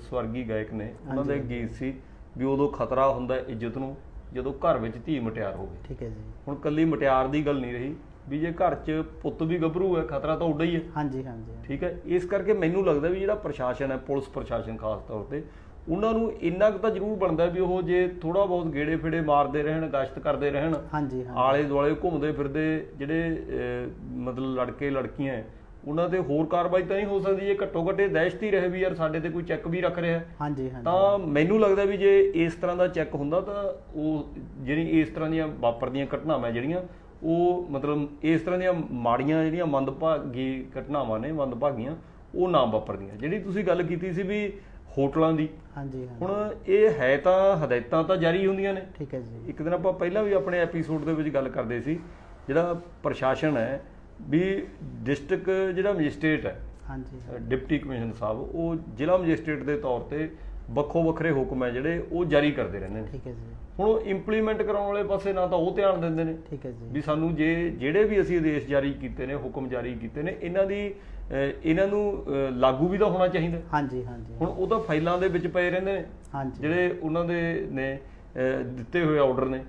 ਸਵਰਗੀ ਗਾਇਕ ਨੇ, ਉਹਨਾਂ ਦਾ ਇੱਕ ਗੀਤ ਸੀ ਵੀ ਉਦੋਂ ਖਤਰਾ ਹੁੰਦਾ ਇੱਜ਼ਤ ਨੂੰ ਜਦੋਂ ਘਰ ਵਿੱਚ ਧੀ ਮਟਿਆਰ ਹੋਵੇ। ਠੀਕ ਹੈ ਜੀ। ਹੁਣ ਕੱਲੀ ਮਟਿਆਰ ਦੀ ਗੱਲ ਨਹੀਂ ਰਹੀ ਵੀ ਜੇ ਘਰ 'ਚ ਪੁੱਤ ਵੀ ਗੱਭਰੂ ਹੈ, ਖਤਰਾ ਤਾਂ ਉੱਡਾ ਹੀ ਹੈ। ਹਾਂਜੀ ਹਾਂਜੀ। ਠੀਕ ਹੈ। ਇਸ ਕਰਕੇ ਮੈਨੂੰ ਲੱਗਦਾ ਵੀ ਜਿਹੜਾ ਪ੍ਰਸ਼ਾਸਨ ਹੈ, ਪੁਲਿਸ ਪ੍ਰਸ਼ਾਸਨ ਖਾਸ ਤੌਰ ਤੇ, ਉਹਨਾਂ ਨੂੰ ਇੰਨਾ ਕੁ ਤਾਂ ਜ਼ਰੂਰ ਬਣਦਾ ਵੀ ਉਹ ਜੇ ਥੋੜਾ ਬਹੁਤ ਗੇੜੇ ਫੇੜੇ ਮਾਰਦੇ ਰਹਿਣ, ਗਸ਼ਤ ਕਰਦੇ ਰਹਿਣ, ਆਲੇ ਦੁਆਲੇ ਘੁੰਮਦੇ ਫਿਰਦੇ ਜਿਹੜੇ ਮਤਲਬ ਲੜਕੇ ਲੜਕੀਆਂ ਹੈ, ਉਹਨਾਂ ਤੇ ਹੋਰ ਕਾਰਵਾਈ ਤਾਂ ਨਹੀਂ ਹੋ ਸਕਦੀ ਜੇ ਘੱਟੋ ਘੱਟ ਦਹਿਸ਼ਤ ਹੀ ਰਹੇ ਵੀ ਯਾਰ ਸਾਡੇ ਤੇ ਕੋਈ ਚੈੱਕ ਵੀ ਰੱਖ ਰਿਹਾ। ਤਾਂ ਮੈਨੂੰ ਲੱਗਦਾ ਵੀ ਜੇ ਇਸ ਤਰ੍ਹਾਂ ਦਾ ਚੈੱਕ ਹੁੰਦਾ ਤਾਂ ਉਹ ਜਿਹੜੀ ਇਸ ਤਰ੍ਹਾਂ ਦੀਆਂ ਵਾਪਰਦੀਆਂ ਘਟਨਾਵਾਂ ਜਿਹੜੀਆਂ ਉਹ ਮਤਲਬ ਇਸ ਤਰ੍ਹਾਂ ਦੀਆਂ ਮਾੜੀਆਂ ਜਿਹੜੀਆਂ ਮੰਦਭਾਗੀ ਘਟਨਾਵਾਂ ਨੇ, ਮੰਦਭਾਗੀਆਂ, ਉਹ ਨਾ ਵਾਪਰਦੀਆਂ। ਜਿਹੜੀ ਤੁਸੀਂ ਗੱਲ ਕੀਤੀ ਸੀ ਵੀ ਹੋਟਲਾਂ ਦੀ, ਹਾਂਜੀ, ਹੁਣ ਇਹ ਹੈ ਤਾਂ ਹਦਾਇਤਾਂ ਤਾਂ ਜਾਰੀ ਹੁੰਦੀਆਂ ਨੇ। ਠੀਕ ਹੈ ਜੀ। ਇੱਕ ਦਿਨ ਆਪਾਂ ਪਹਿਲਾਂ ਵੀ ਆਪਣੇ ਐਪੀਸੋਡ ਦੇ ਵਿੱਚ ਗੱਲ ਕਰਦੇ ਸੀ, ਜਿਹੜਾ ਪ੍ਰਸ਼ਾਸਨ ਹੈ ਵੀ ਡਿਸਟ੍ਰਿਕਟ ਜਿਹੜਾ ਮੈਜਿਸਟ੍ਰੇਟ ਹੈ, ਹਾਂਜੀ, ਡਿਪਟੀ ਕਮਿਸ਼ਨਰ ਸਾਹਿਬ, ਉਹ ਜ਼ਿਲ੍ਹਾ ਮੈਜਿਸਟ੍ਰੇਟ ਦੇ ਤੌਰ ਤੇ ਵੱਖੋ ਵੱਖਰੇ ਹੁਕਮ ਹੈ ਜਿਹੜੇ ਉਹ ਜਾਰੀ ਕਰਦੇ ਰਹਿੰਦੇ ਨੇ। ਠੀਕ ਹੈ ਜੀ। ਹੁਣ ਉਹ ਇੰਪਲੀਮੈਂਟ ਕਰਾਉਣ ਵਾਲੇ ਪਾਸੇ ਨਾ ਤਾਂ ਉਹ ਧਿਆਨ ਦਿੰਦੇ ਨੇ। ਠੀਕ ਹੈ ਜੀ। ਵੀ ਸਾਨੂੰ ਜਿਹੜੇ ਵੀ ਅਸੀਂ ਆਦੇਸ਼ ਜਾਰੀ ਕੀਤੇ ਨੇ, ਹੁਕਮ ਜਾਰੀ ਕੀਤੇ ਨੇ, ਇਹਨਾਂ ਨੂੰ ਲਾਗੂ ਵੀ ਤਾਂ ਹੋਣਾ ਚਾਹੀਦਾ। ਹਾਂਜੀ ਹਾਂਜੀ। ਹੁਣ ਉਹ ਤਾਂ ਫਾਈਲਾਂ ਦੇ ਵਿੱਚ ਪਏ ਰਹਿੰਦੇ ਨੇ, ਹਾਂਜੀ, ਜਿਹੜੇ ਉਹਨਾਂ ਦੇ ਨੇ ਦਿੱਤੇ ਹੋਏ ਆਰਡਰ ਨੇ,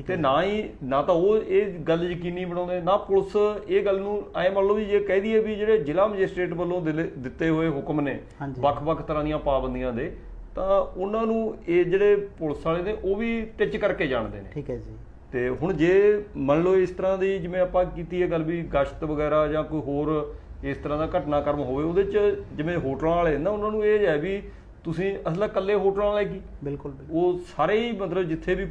ਤੇ ਨਾ ਤਾਂ ਉਹ ਇਹ ਗੱਲ ਯਕੀਨੀ ਬਣਾਉਂਦੇ, ਨਾ ਪੁਲਿਸ ਇਹ ਗੱਲ ਨੂੰ ਐ ਮੰਨ ਲਓ ਵੀ ਜੇ ਕਹਿ ਦਈਏ ਵੀ ਜਿਹੜੇ ਜ਼ਿਲ੍ਹਾ ਮੈਜਿਸਟ੍ਰੇਟ ਵੱਲੋਂ ਦਿੱਤੇ ਹੋਏ ਹੁਕਮ ਨੇ ਵੱਖ-ਵੱਖ ਤਰ੍ਹਾਂ ਦੀਆਂ ਪਾਬੰਦੀਆਂ ਦੇ, ਤਾਂ ਉਹਨਾਂ ਨੂੰ ਇਹ ਜਿਹੜੇ ਪੁਲਿਸ ਵਾਲੇ ਨੇ ਉਹ ਵੀ ਟਿੱਚ ਕਰਕੇ ਜਾਣਦੇ ਨੇ। ਠੀਕ ਹੈ ਜੀ। ਤੇ ਹੁਣ ਜੇ ਮੰਨ ਲਓ ਇਸ ਤਰ੍ਹਾਂ ਦੀ ਜਿਵੇਂ ਆਪਾਂ ਕੀਤੀ ਹੈ ਗੱਲ ਵੀ ਗਸ਼ਤ ਵਗੈਰਾ ਜਾਂ ਕੋਈ ਹੋਰ ਇਸ ਤਰ੍ਹਾਂ ਦਾ ਘਟਨਾਕ੍ਰਮ ਹੋਵੇ, ਉਹਦੇ 'ਚ ਜਿਵੇਂ ਹੋਟਲਾਂ ਵਾਲੇ ਨਾ, ਉਹਨਾਂ ਨੂੰ ਇਹ ਹੈ ਵੀ ਤੁਸੀਂ ਅਸਲ ਇਕੱਲੇ ਹੋਟਲਾਂ ਵਾਲੇ ਕੀ, ਬਿਲਕੁਲ ਉਹ ਸਾਰੇ ਹੀ ਮਤਲਬ ਜਿੱਥੇ ਵੀ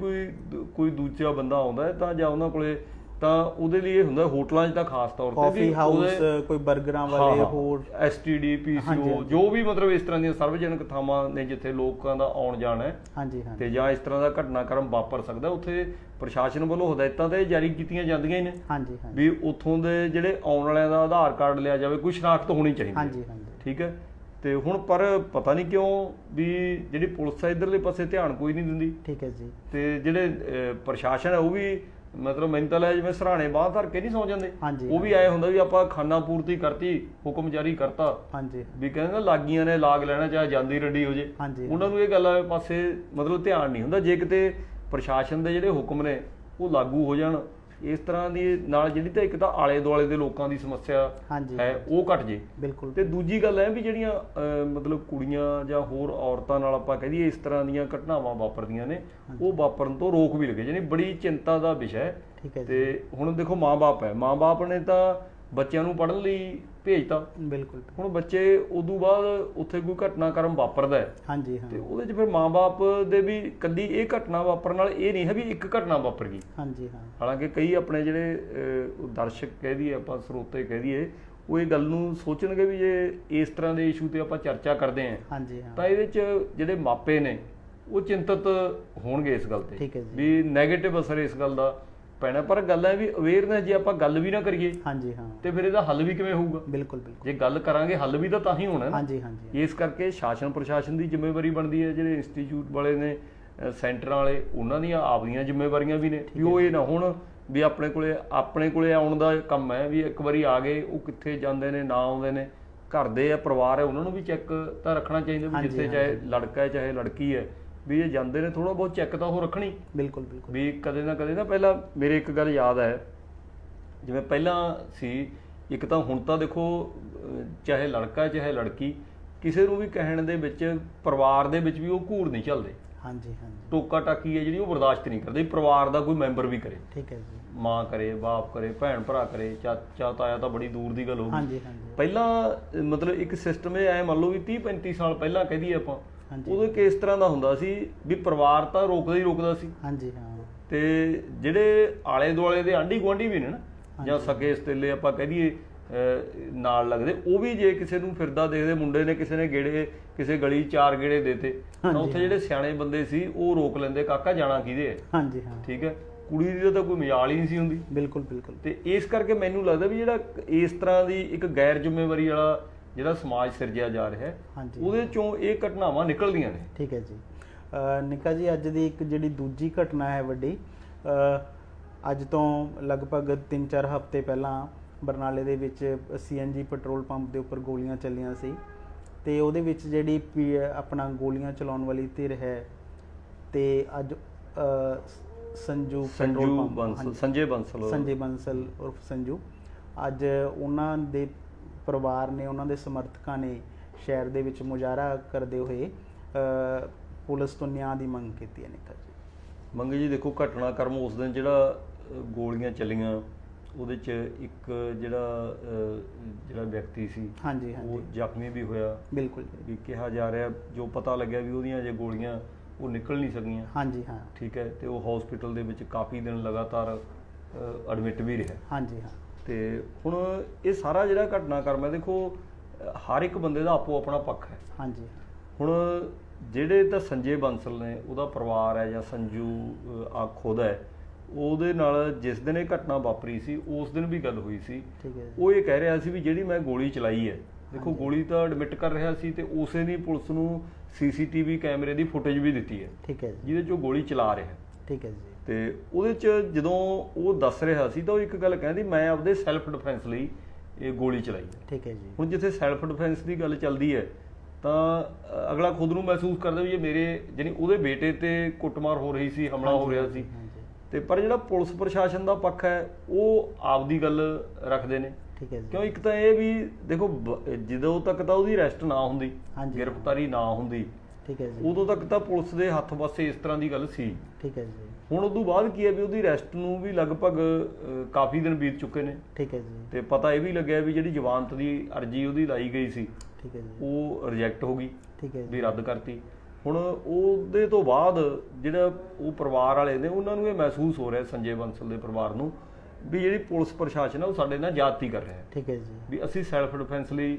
ਕੋਈ ਦੂਜਾ ਬੰਦਾ ਆਉਂਦਾ ਹੈ ਤਾਂ ਜਾਂ ਉਹਨਾਂ ਕੋਲੇ ਤਾਂ ਉਹਦੇ ਲਈ ਇਹ ਹੁੰਦਾ ਹੋਟਲਾਂ 'ਚ ਤਾਂ ਖਾਸ ਤੌਰ ਤੇ ਕਾਫੀ ਹਾਊਸ, ਕੋਈ 버ਗਰਾਂ ਵਾਲੇ, ਹੋਰ ਐਸਟੀਡੀ, ਪੀਸੀਓ, ਜੋ ਵੀ ਮਤਲਬ ਇਸ ਤਰ੍ਹਾਂ ਦੀਆਂ ਸਾਰਵਜਨਿਕ ਥਾਵਾਂ ਨੇ ਜਿੱਥੇ ਲੋਕਾਂ ਦਾ ਆਉਣ ਜਾਣ ਹੈ, ਹਾਂਜੀ ਤੇ ਜਾਂ ਇਸ ਤਰ੍ਹਾਂ ਦਾ ਘਟਨਾਕ੍ਰਮ ਵਾਪਰ ਸਕਦਾ, ਉੱਥੇ ਪ੍ਰਸ਼ਾਸਨ ਵੱਲੋਂ ਹਦਾਇਤਾਂ ਤੇ ਜਾਰੀ ਕੀਤੀਆਂ ਜਾਂਦੀਆਂ ਹੀ ਨੇ। ਹਾਂਜੀ, ਵੀ ਉੱਥੋਂ ਦੇ ਜਿਹੜੇ ਆਉਣ ਵਾਲਿਆਂ ਦਾ ਆਧਾਰ ਕਾਰਡ ਲਿਆ ਜਾਵੇ, ਕੋਈ ਸ਼ਨਾਖਤ ਹੋਣੀ ਚਾਹੀਦੀ। ਹਾਂਜੀ ਹਾਂਜੀ। ਠੀਕ ਹੈ। ਤੇ ਹੁਣ ਪਰ ਪਤਾ ਨਹੀਂ ਕਿਉਂ ਵੀ ਜਿਹੜੀ ਪੁਲਿਸ ਹੈ ਇਧਰਲੇ ਪਾਸੇ ਧਿਆਨ ਕੋਈ ਨਹੀਂ ਦਿੰਦੀ। ਠੀਕ ਹੈ ਜੀ। ਤੇ ਜਿਹੜੇ ਪ੍ਰਸ਼ਾਸਨ ਹੈ ਉਹ ਵੀ ਮਤਲਬ ਮੈਨੂੰ ਤਾਂ ਲੱਗਦਾ ਜਿਵੇਂ ਸਰਾਣੇ ਬਾਹਰ ਧਰ ਕੇ ਨਹੀਂ ਸੌ ਜਾਂਦੇ, ਉਹ ਵੀ ਆਏ ਹੁੰਦਾ ਵੀ ਆਪਾਂ ਖਾਨਾ ਪੂਰਤੀ ਕਰਤੀ, ਹੁਕਮ ਜਾਰੀ ਕਰਤਾ, ਹਾਂਜੀ, ਵੀ ਕਹਿੰਦੇ ਨਾ ਲਾਗੀਆਂ ਨੇ ਲਾਗ ਲੈਣਾ ਚਾਹੇ ਜਾਂਦੀ ਰੱਡੀ ਹੋ ਜੇ, ਉਹਨਾਂ ਨੂੰ ਇਹ ਗੱਲ ਪਾਸੇ ਮਤਲਬ ਧਿਆਨ ਨਹੀਂ ਹੁੰਦਾ। ਜੇ ਕਿਤੇ ਪ੍ਰਸ਼ਾਸਨ ਦੇ ਜਿਹੜੇ ਹੁਕਮ ਨੇ ਉਹ ਲਾਗੂ ਹੋ ਜਾਣ, ਇਸ ਤਰ੍ਹਾਂ ਦੀ ਨਾਲ ਜਿਹੜੀ ਤਾਂ ਇੱਕ ਤਾਂ ਆਲੇ ਦੁਆਲੇ ਦੇ ਲੋਕਾਂ ਦੀ ਸਮੱਸਿਆ ਹੈ ਉਹ ਘਟ ਜੇ। ਬਿਲਕੁਲ। ਤੇ ਦੂਜੀ ਗੱਲ ਹੈ ਵੀ ਜਿਹੜੀਆਂ ਮਤਲਬ ਕੁੜੀਆਂ ਜਾਂ ਹੋਰ ਔਰਤਾਂ ਨਾਲ ਆਪਾਂ ਕਹਿ ਦਈਏ ਇਸ ਤਰ੍ਹਾਂ ਦੀਆਂ ਘਟਨਾਵਾਂ ਵਾਪਰਦੀਆਂ ਨੇ, ਉਹ ਵਾਪਰਨ ਤੋਂ ਰੋਕ ਵੀ ਲੱਗੇ, ਜਾਨੀ ਬੜੀ ਚਿੰਤਾ ਦਾ ਵਿਸ਼ਾ ਹੈ। ਤੇ ਹੁਣ ਦੇਖੋ ਮਾਂ-ਬਾਪ ਹੈ, ਮਾਂ-ਬਾਪ ਨੇ ਤਾਂ ਬੱਚਿਆਂ ਨੂੰ ਪੜ੍ਹਨ ਲਈ ਭੇਜਤਾ। ਬਿਲਕੁਲ। ਹੁਣ ਬੱਚੇ ਉਦੋਂ ਬਾਅਦ ਉੱਥੇ ਕੋਈ ਘਟਨਾਕ੍ਰਮ ਵਾਪਰਦਾ ਹੈ, ਹਾਂਜੀ ਹਾਂ, ਤੇ ਉਹਦੇ 'ਚ ਫਿਰ ਮਾਂ-ਬਾਪ ਦੇ ਵੀ ਕੱਲੀ ਇਹ ਘਟਨਾ ਵਾਪਰਨ ਨਾਲ ਇਹ ਨਹੀਂ ਹੈ ਵੀ ਇੱਕ ਘਟਨਾ ਵਾਪਰ ਗਈ। ਹਾਂਜੀ ਹਾਂ। ਹਾਲਾਂਕਿ ਕਈ ਆਪਣੇ ਜਿਹੜੇ ਦਰਸ਼ਕ ਕਹਿ ਦਈਏ, ਆਪਾਂ ਸਰੋਤੇ ਕਹਿ ਦਈਏ, ਉਹ ਇਹ ਗੱਲ ਨੂੰ ਸੋਚਣਗੇ ਵੀ ਜੇ ਇਸ ਤਰ੍ਹਾਂ ਦੇ ਇਸ਼ੂ ਤੇ ਆਪਾਂ ਚਰਚਾ ਕਰਦੇ ਹਾਂ, ਹਾਂਜੀ ਹਾਂ, ਤਾਂ ਇਹਦੇ 'ਚ ਜਿਹੜੇ ਮਾਪੇ ਨੇ ਉਹ ਚਿੰਤਤ ਹੋਣਗੇ ਇਸ ਗੱਲ ਤੇ। ਠੀਕ ਹੈ ਜੀ। ਵੀ ਨੈਗੇਟਿਵ ਅਸਰ ਇਸ ਗੱਲ ਦਾ ਪੈਣਾ। ਪਰ ਗੱਲ ਹੈ ਵੀ ਅਵੇਅਰਨੈਸ ਜੇ ਆਪਾਂ ਗੱਲ ਵੀ ਨਾ ਕਰੀਏ, ਹਾਂਜੀ ਹਾਂ, ਤੇ ਫਿਰ ਇਹਦਾ ਹੱਲ ਵੀ ਕਿਵੇਂ ਹੋਊਗਾ? ਬਿਲਕੁਲ ਬਿਲਕੁਲ। ਜੇ ਗੱਲ ਕਰਾਂਗੇ ਹੱਲ ਵੀ ਤਾਂ ਹੀ ਹੋਣਾ ਨਾ। ਹਾਂਜੀ ਹਾਂਜੀ। ਇਸ ਕਰਕੇ ਸ਼ਾਸਨ ਪ੍ਰਸ਼ਾਸਨ ਦੀ ਜ਼ਿੰਮੇਵਾਰੀ ਬਣਦੀ ਹੈ, ਜਿਹੜੇ ਇੰਸਟੀਚਿਊਟ ਵਾਲੇ ਨੇ, ਸੈਂਟਰਾਂ ਵਾਲੇ, ਉਹਨਾਂ ਦੀਆਂ ਆਪਦੀਆਂ ਜ਼ਿੰਮੇਵਾਰੀਆਂ ਵੀ ਨੇ ਵੀ ਉਹ ਇਹ ਨਾ ਹੁਣ ਵੀ ਆਪਣੇ ਕੋਲੇ ਆਉਣ ਦਾ ਕੰਮ ਹੈ ਵੀ ਇੱਕ ਵਾਰੀ ਆ ਗਏ, ਉਹ ਕਿੱਥੇ ਜਾਂਦੇ ਨੇ, ਨਾ ਆਉਂਦੇ ਨੇ, ਘਰ ਦੇ ਆ, ਪਰਿਵਾਰ ਹੈ, ਉਹਨਾਂ ਨੂੰ ਵੀ ਚੈੱਕ ਤਾਂ ਰੱਖਣਾ ਚਾਹੀਦਾ ਵੀ ਜਿੱਥੇ ਚਾਹੇ ਲੜਕਾ ਹੈ ਚਾਹੇ ਲੜਕੀ ਹੈ, ਵੀ ਇਹ ਜਾਂਦੇ ਨੇ ਥੋੜਾ ਬਹੁਤ ਚੈੱਕ ਤਾਂ ਉਹ ਰੱਖਣੀ। ਬਿਲਕੁਲ ਬਿਲਕੁਲ। ਵੀ ਕਦੇ ਨਾ ਪਹਿਲਾਂ ਮੇਰੇ ਇੱਕ ਗੱਲ ਯਾਦ ਹੈ, ਜਿਵੇਂ ਪਹਿਲਾਂ ਸੀ, ਇੱਕ ਤਾਂ ਹੁਣ ਤਾਂ ਦੇਖੋ ਚਾਹੇ ਲੜਕਾ ਚਾਹੇ ਲੜਕੀ, ਕਿਸੇ ਨੂੰ ਵੀ ਕਹਿਣ ਦੇ ਵਿੱਚ ਪਰਿਵਾਰ ਦੇ ਵਿੱਚ ਵੀ ਉਹ ਘੂਰ ਨਹੀਂ ਝੱਲਦੇ। ਹਾਂਜੀ ਹਾਂਜੀ। ਟੋਕਾ ਟਾਕੀ ਹੈ ਜਿਹੜੀ ਉਹ ਬਰਦਾਸ਼ਤ ਨਹੀਂ ਕਰਦੇ, ਪਰਿਵਾਰ ਦਾ ਕੋਈ ਮੈਂਬਰ ਵੀ ਕਰੇ। ਠੀਕ ਹੈ ਜੀ। ਮਾਂ ਕਰੇ, ਬਾਪ ਕਰੇ, ਭੈਣ ਭਰਾ ਕਰੇ, ਚਾਚਾ ਤਾਇਆ ਤਾਂ ਬੜੀ ਦੂਰ ਦੀ ਗੱਲ ਹੋ ਗਈ। ਹਾਂਜੀ ਹਾਂਜੀ। ਪਹਿਲਾਂ ਮਤਲਬ ਇੱਕ ਸਿਸਟਮ ਇਹ ਐ ਮੰਨ ਲਓ ਵੀ 30-35 ਸਾਲ ਪਹਿਲਾਂ ਕਹਿ ਦਈਏ ਆਪਾਂ, ਉਦੋਂ ਇੱਕ ਇਸ ਤਰ੍ਹਾਂ ਦਾ ਹੁੰਦਾ ਸੀ ਵੀ ਪਰਿਵਾਰ ਤਾਂ ਰੋਕਦਾ ਹੀ ਰੋਕਦਾ ਸੀ। ਹਾਂਜੀ ਹਾਂ। ਤੇ ਜਿਹੜੇ ਆਲੇ ਦੁਆਲੇ ਦੇ ਆਂਢੀ ਗੁਆਂਢੀ ਵੀ ਨੇ ਨਾ, ਜਾਂ ਸਕੇ ਸਤੇਲੇ ਆਪਾਂ ਕਹਿ ਦਈਏ ਨਾਲ ਲੱਗਦੇ, ਉਹ ਵੀ ਜੇ ਕਿਸੇ ਨੂੰ ਫਿਰਦਾ ਦੇਖਦੇ, ਮੁੰਡੇ ਨੇ ਕਿਸੇ ਨੇ ਗੇੜੇ, ਕਿਸੇ ਗਲੀ 4 ਗੇੜੇ ਦੇਤੇ, ਤਾਂ ਉੱਥੇ ਜਿਹੜੇ ਸਿਆਣੇ ਬੰਦੇ ਸੀ ਉਹ ਰੋਕ ਲੈਂਦੇ, ਕਾਕਾ ਜਾਣਾ ਕਿਹਦੇ ਹੈ। ਹਾਂਜੀ ਹਾਂ। ਠੀਕ ਹੈ। ਕੁੜੀ ਦੀ ਤਾਂ ਕੋਈ ਮਜਾਲ ਹੀ ਨਹੀਂ ਸੀ ਹੁੰਦੀ। ਬਿਲਕੁਲ ਬਿਲਕੁਲ। ਤੇ ਇਸ ਕਰਕੇ ਮੈਨੂੰ ਲੱਗਦਾ ਵੀ ਜਿਹੜਾ ਇਸ ਤਰ੍ਹਾਂ ਦੀ ਇੱਕ ਗੈਰ ਜ਼ਿੰਮੇਵਾਰੀ ਵਾਲਾ ਜਿਹੜਾ ਸਮਾਜ ਸਿਰਜਿਆ ਜਾ ਰਿਹਾ ਹੈ, ਉਹਦੇ ਚੋਂ ਇਹ ਘਟਨਾਵਾਂ ਨਿਕਲਦੀਆਂ ਨੇ। ਠੀਕ ਹੈ ਜੀ। ਨਿੱਕਾ ਜੀ, ਅੱਜ ਦੀ ਇੱਕ ਜਿਹੜੀ ਦੂਜੀ ਘਟਨਾ ਹੈ ਵੱਡੀ, ਅੱਜ ਤੋਂ ਲਗਭਗ 3-4 ਹਫ਼ਤੇ ਪਹਿਲਾਂ ਬਰਨਾਲੇ ਦੇ ਵਿੱਚ CNG ਪੈਟਰੋਲ ਪੰਪ ਦੇ ਉੱਪਰ ਗੋਲੀਆਂ ਚੱਲੀਆਂ ਸੀ, ਤੇ ਉਹਦੇ ਵਿੱਚ ਜਿਹੜੀ ਆਪਣਾ ਗੋਲੀਆਂ ਚਲਾਉਣ ਵਾਲੀ ਧਿਰ ਹੈ, ਤੇ ਅੱਜ ਸੰਜੇ ਬੰਸਲ ਉਰਫ ਸੰਜੂ, ਅੱਜ ਉਹਨਾਂ ਦੇ ਪਰਿਵਾਰ ਨੇ, ਉਹਨਾਂ ਦੇ ਸਮਰਥਕਾਂ ਨੇ ਸ਼ਹਿਰ ਦੇ ਵਿੱਚ ਮੁਜ਼ਾਹਰਾ ਕਰਦੇ ਹੋਏ ਪੁਲਿਸ ਤੋਂ ਨਿਆਂ ਦੀ ਮੰਗ ਕੀਤੀ ਹੈ। ਨਿੱਕਾ ਜੀ, ਮੰਗੀ ਜੀ, ਦੇਖੋ ਘਟਨਾਕ੍ਰਮ ਉਸ ਦਿਨ ਜਿਹੜਾ ਗੋਲੀਆਂ ਚੱਲੀਆਂ, ਉਹਦੇ 'ਚ ਇੱਕ ਜਿਹੜਾ ਵਿਅਕਤੀ ਸੀ, ਹਾਂਜੀ, ਉਹ ਜ਼ਖਮੀ ਵੀ ਹੋਇਆ। ਬਿਲਕੁਲ। ਵੀ ਕਿਹਾ ਜਾ ਰਿਹਾ, ਜੋ ਪਤਾ ਲੱਗਿਆ ਵੀ ਉਹਦੀਆਂ ਜੇ ਗੋਲੀਆਂ ਉਹ ਨਿਕਲ ਨਹੀਂ ਸਕੀਆਂ। ਹਾਂਜੀ ਹਾਂ। ਠੀਕ ਹੈ। ਤੇ ਉਹ ਹਸਪੀਟਲ ਦੇ ਵਿੱਚ ਕਾਫੀ ਦਿਨ ਲਗਾਤਾਰ ਐਡਮਿਟ ਵੀ ਰਿਹਾ। ਹਾਂਜੀ ਹਾਂ। ਤੇ ਹੁਣ ਇਹ ਸਾਰਾ ਜਿਹੜਾ ਘਟਨਾਕ੍ਰਮ ਹੈ, ਦੇਖੋ ਹਰ ਇੱਕ ਬੰਦੇ ਦਾ ਆਪੋ ਆਪਣਾ ਪੱਖ ਹੈ। ਹਾਂਜੀ। ਹੁਣ ਜਿਹੜੇ ਤਾਂ ਸੰਜੇ ਬੰਸਲ ਨੇ, ਉਹਦਾ ਪਰਿਵਾਰ ਹੈ ਜਾਂ ਸੰਜੂ ਖੁਦ ਹੈ, ਉਹਦੇ ਨਾਲ ਜਿਸ ਦਿਨ ਇਹ ਘਟਨਾ ਵਾਪਰੀ ਸੀ ਉਸ ਦਿਨ ਵੀ ਗੱਲ ਹੋਈ ਸੀ। ਉਹ ਇਹ ਕਹਿ ਰਿਹਾ ਸੀ ਵੀ ਜਿਹੜੀ ਮੈਂ ਗੋਲੀ ਚਲਾਈ ਹੈ, ਦੇਖੋ ਗੋਲੀ ਤਾਂ ਐਡਮਿਟ ਕਰ ਰਿਹਾ ਸੀ ਤੇ ਉਸੇ ਨੇ ਪੁਲਿਸ ਨੂੰ CCTV ਕੈਮਰੇ ਦੀ ਫੁਟੇਜ ਵੀ ਦਿੱਤੀ ਹੈ, ਠੀਕ ਹੈ, ਜਿਹਦੇ 'ਚ ਉਹ ਗੋਲੀ ਚਲਾ ਰਿਹਾ। ਠੀਕ ਹੈ ਜੀ। ਤੇ ਉਹਦੇ 'ਚ ਜਦੋਂ ਉਹ ਦੱਸ ਰਿਹਾ ਸੀ ਤਾਂ ਉਹ ਇੱਕ ਗੱਲ ਕਹਿੰਦੀ, ਮੈਂ ਆਪਦੇ ਸੈਲਫ ਡਿਫੈਂਸ ਲਈ ਇਹ ਗੋਲੀ ਚਲਾਈ ਹੈ। ਠੀਕ ਹੈ ਜੀ। ਹੁਣ ਜਿੱਥੇ ਸੈਲਫ ਡਿਫੈਂਸ ਦੀ ਗੱਲ ਚੱਲਦੀ ਹੈ ਤਾਂ ਅਗਲਾ ਖੁਦ ਨੂੰ ਮਹਿਸੂਸ ਕਰਦਾ ਵੀ ਇਹ ਮੇਰੇ ਜਾਨੀ ਉਹਦੇ ਬੇਟੇ ਤੇ ਕੁੱਟਮਾਰ ਹੋ ਰਹੀ ਸੀ, ਹਮਲਾ ਹੋ ਰਿਹਾ ਸੀ। ਤੇ ਪਰ ਜਿਹੜਾ ਪੁਲਿਸ ਪ੍ਰਸ਼ਾਸਨ ਦਾ ਪੱਖ ਹੈ ਉਹ ਆਪਦੀ ਗੱਲ ਰੱਖਦੇ ਨੇ। ਠੀਕ ਹੈ ਜੀ। ਕਿਉਂ ਇੱਕ ਤਾਂ ਇਹ ਵੀ ਦੇਖੋ ਜਦੋਂ ਤੱਕ ਤਾਂ ਉਹਦੀ ਅਰੈਸਟ ਨਾ ਹੁੰਦੀ, ਗ੍ਰਿਫਤਾਰੀ ਨਾ ਹੁੰਦੀ, ਠੀਕ ਹੈ ਜੀ, ਉਦੋਂ ਤੱਕ ਤਾਂ ਪੁਲਿਸ ਦੇ ਹੱਥ ਪਾਸੇ ਇਸ ਤਰ੍ਹਾਂ ਦੀ ਗੱਲ ਸੀ। ਠੀਕ ਹੈ ਜੀ। ਹੁਣ ਉਦੋਂ ਬਾਅਦ ਕੀ ਹੈ ਵੀ ਉਹਦੀ ਅਰੈਸਟ ਨੂੰ ਵੀ ਲਗਭਗ ਕਾਫੀ ਦਿਨ ਬੀਤ ਚੁੱਕੇ ਨੇ। ਠੀਕ ਹੈ ਜੀ। ਤੇ ਪਤਾ ਇਹ ਵੀ ਲੱਗਿਆ ਵੀ ਜਿਹੜੀ ਜ਼ਮਾਨਤ ਦੀ ਅਰਜੀ ਉਹਦੀ ਲਾਈ ਗਈ ਸੀ, ਠੀਕ ਹੈ ਜੀ, ਉਹ ਰਿਜੈਕਟ ਹੋ ਗਈ। ਠੀਕ ਹੈ, ਵੀ ਰੱਦ ਕਰਤੀ। ਹੁਣ ਉਹਦੇ ਤੋਂ ਬਾਅਦ ਜਿਹੜਾ ਉਹ ਪਰਿਵਾਰ ਵਾਲੇ ਨੇ ਉਹਨਾਂ ਨੂੰ ਇਹ ਮਹਿਸੂਸ ਹੋ ਰਿਹਾ, ਸੰਜੇ ਬੰਸਲ ਦੇ ਪਰਿਵਾਰ ਨੂੰ, ਵੀ ਜਿਹੜੀ ਪੁਲਿਸ ਪ੍ਰਸ਼ਾਸਨ ਹੈ ਉਹ ਸਾਡੇ ਨਾਲ ਜ਼ਿਆਦਤੀ ਕਰ ਰਿਹਾ ਹੈ। ਠੀਕ ਹੈ ਜੀ। ਵੀ ਅਸੀਂ ਸੈਲਫ ਡਿਫੈਂਸ ਲਈ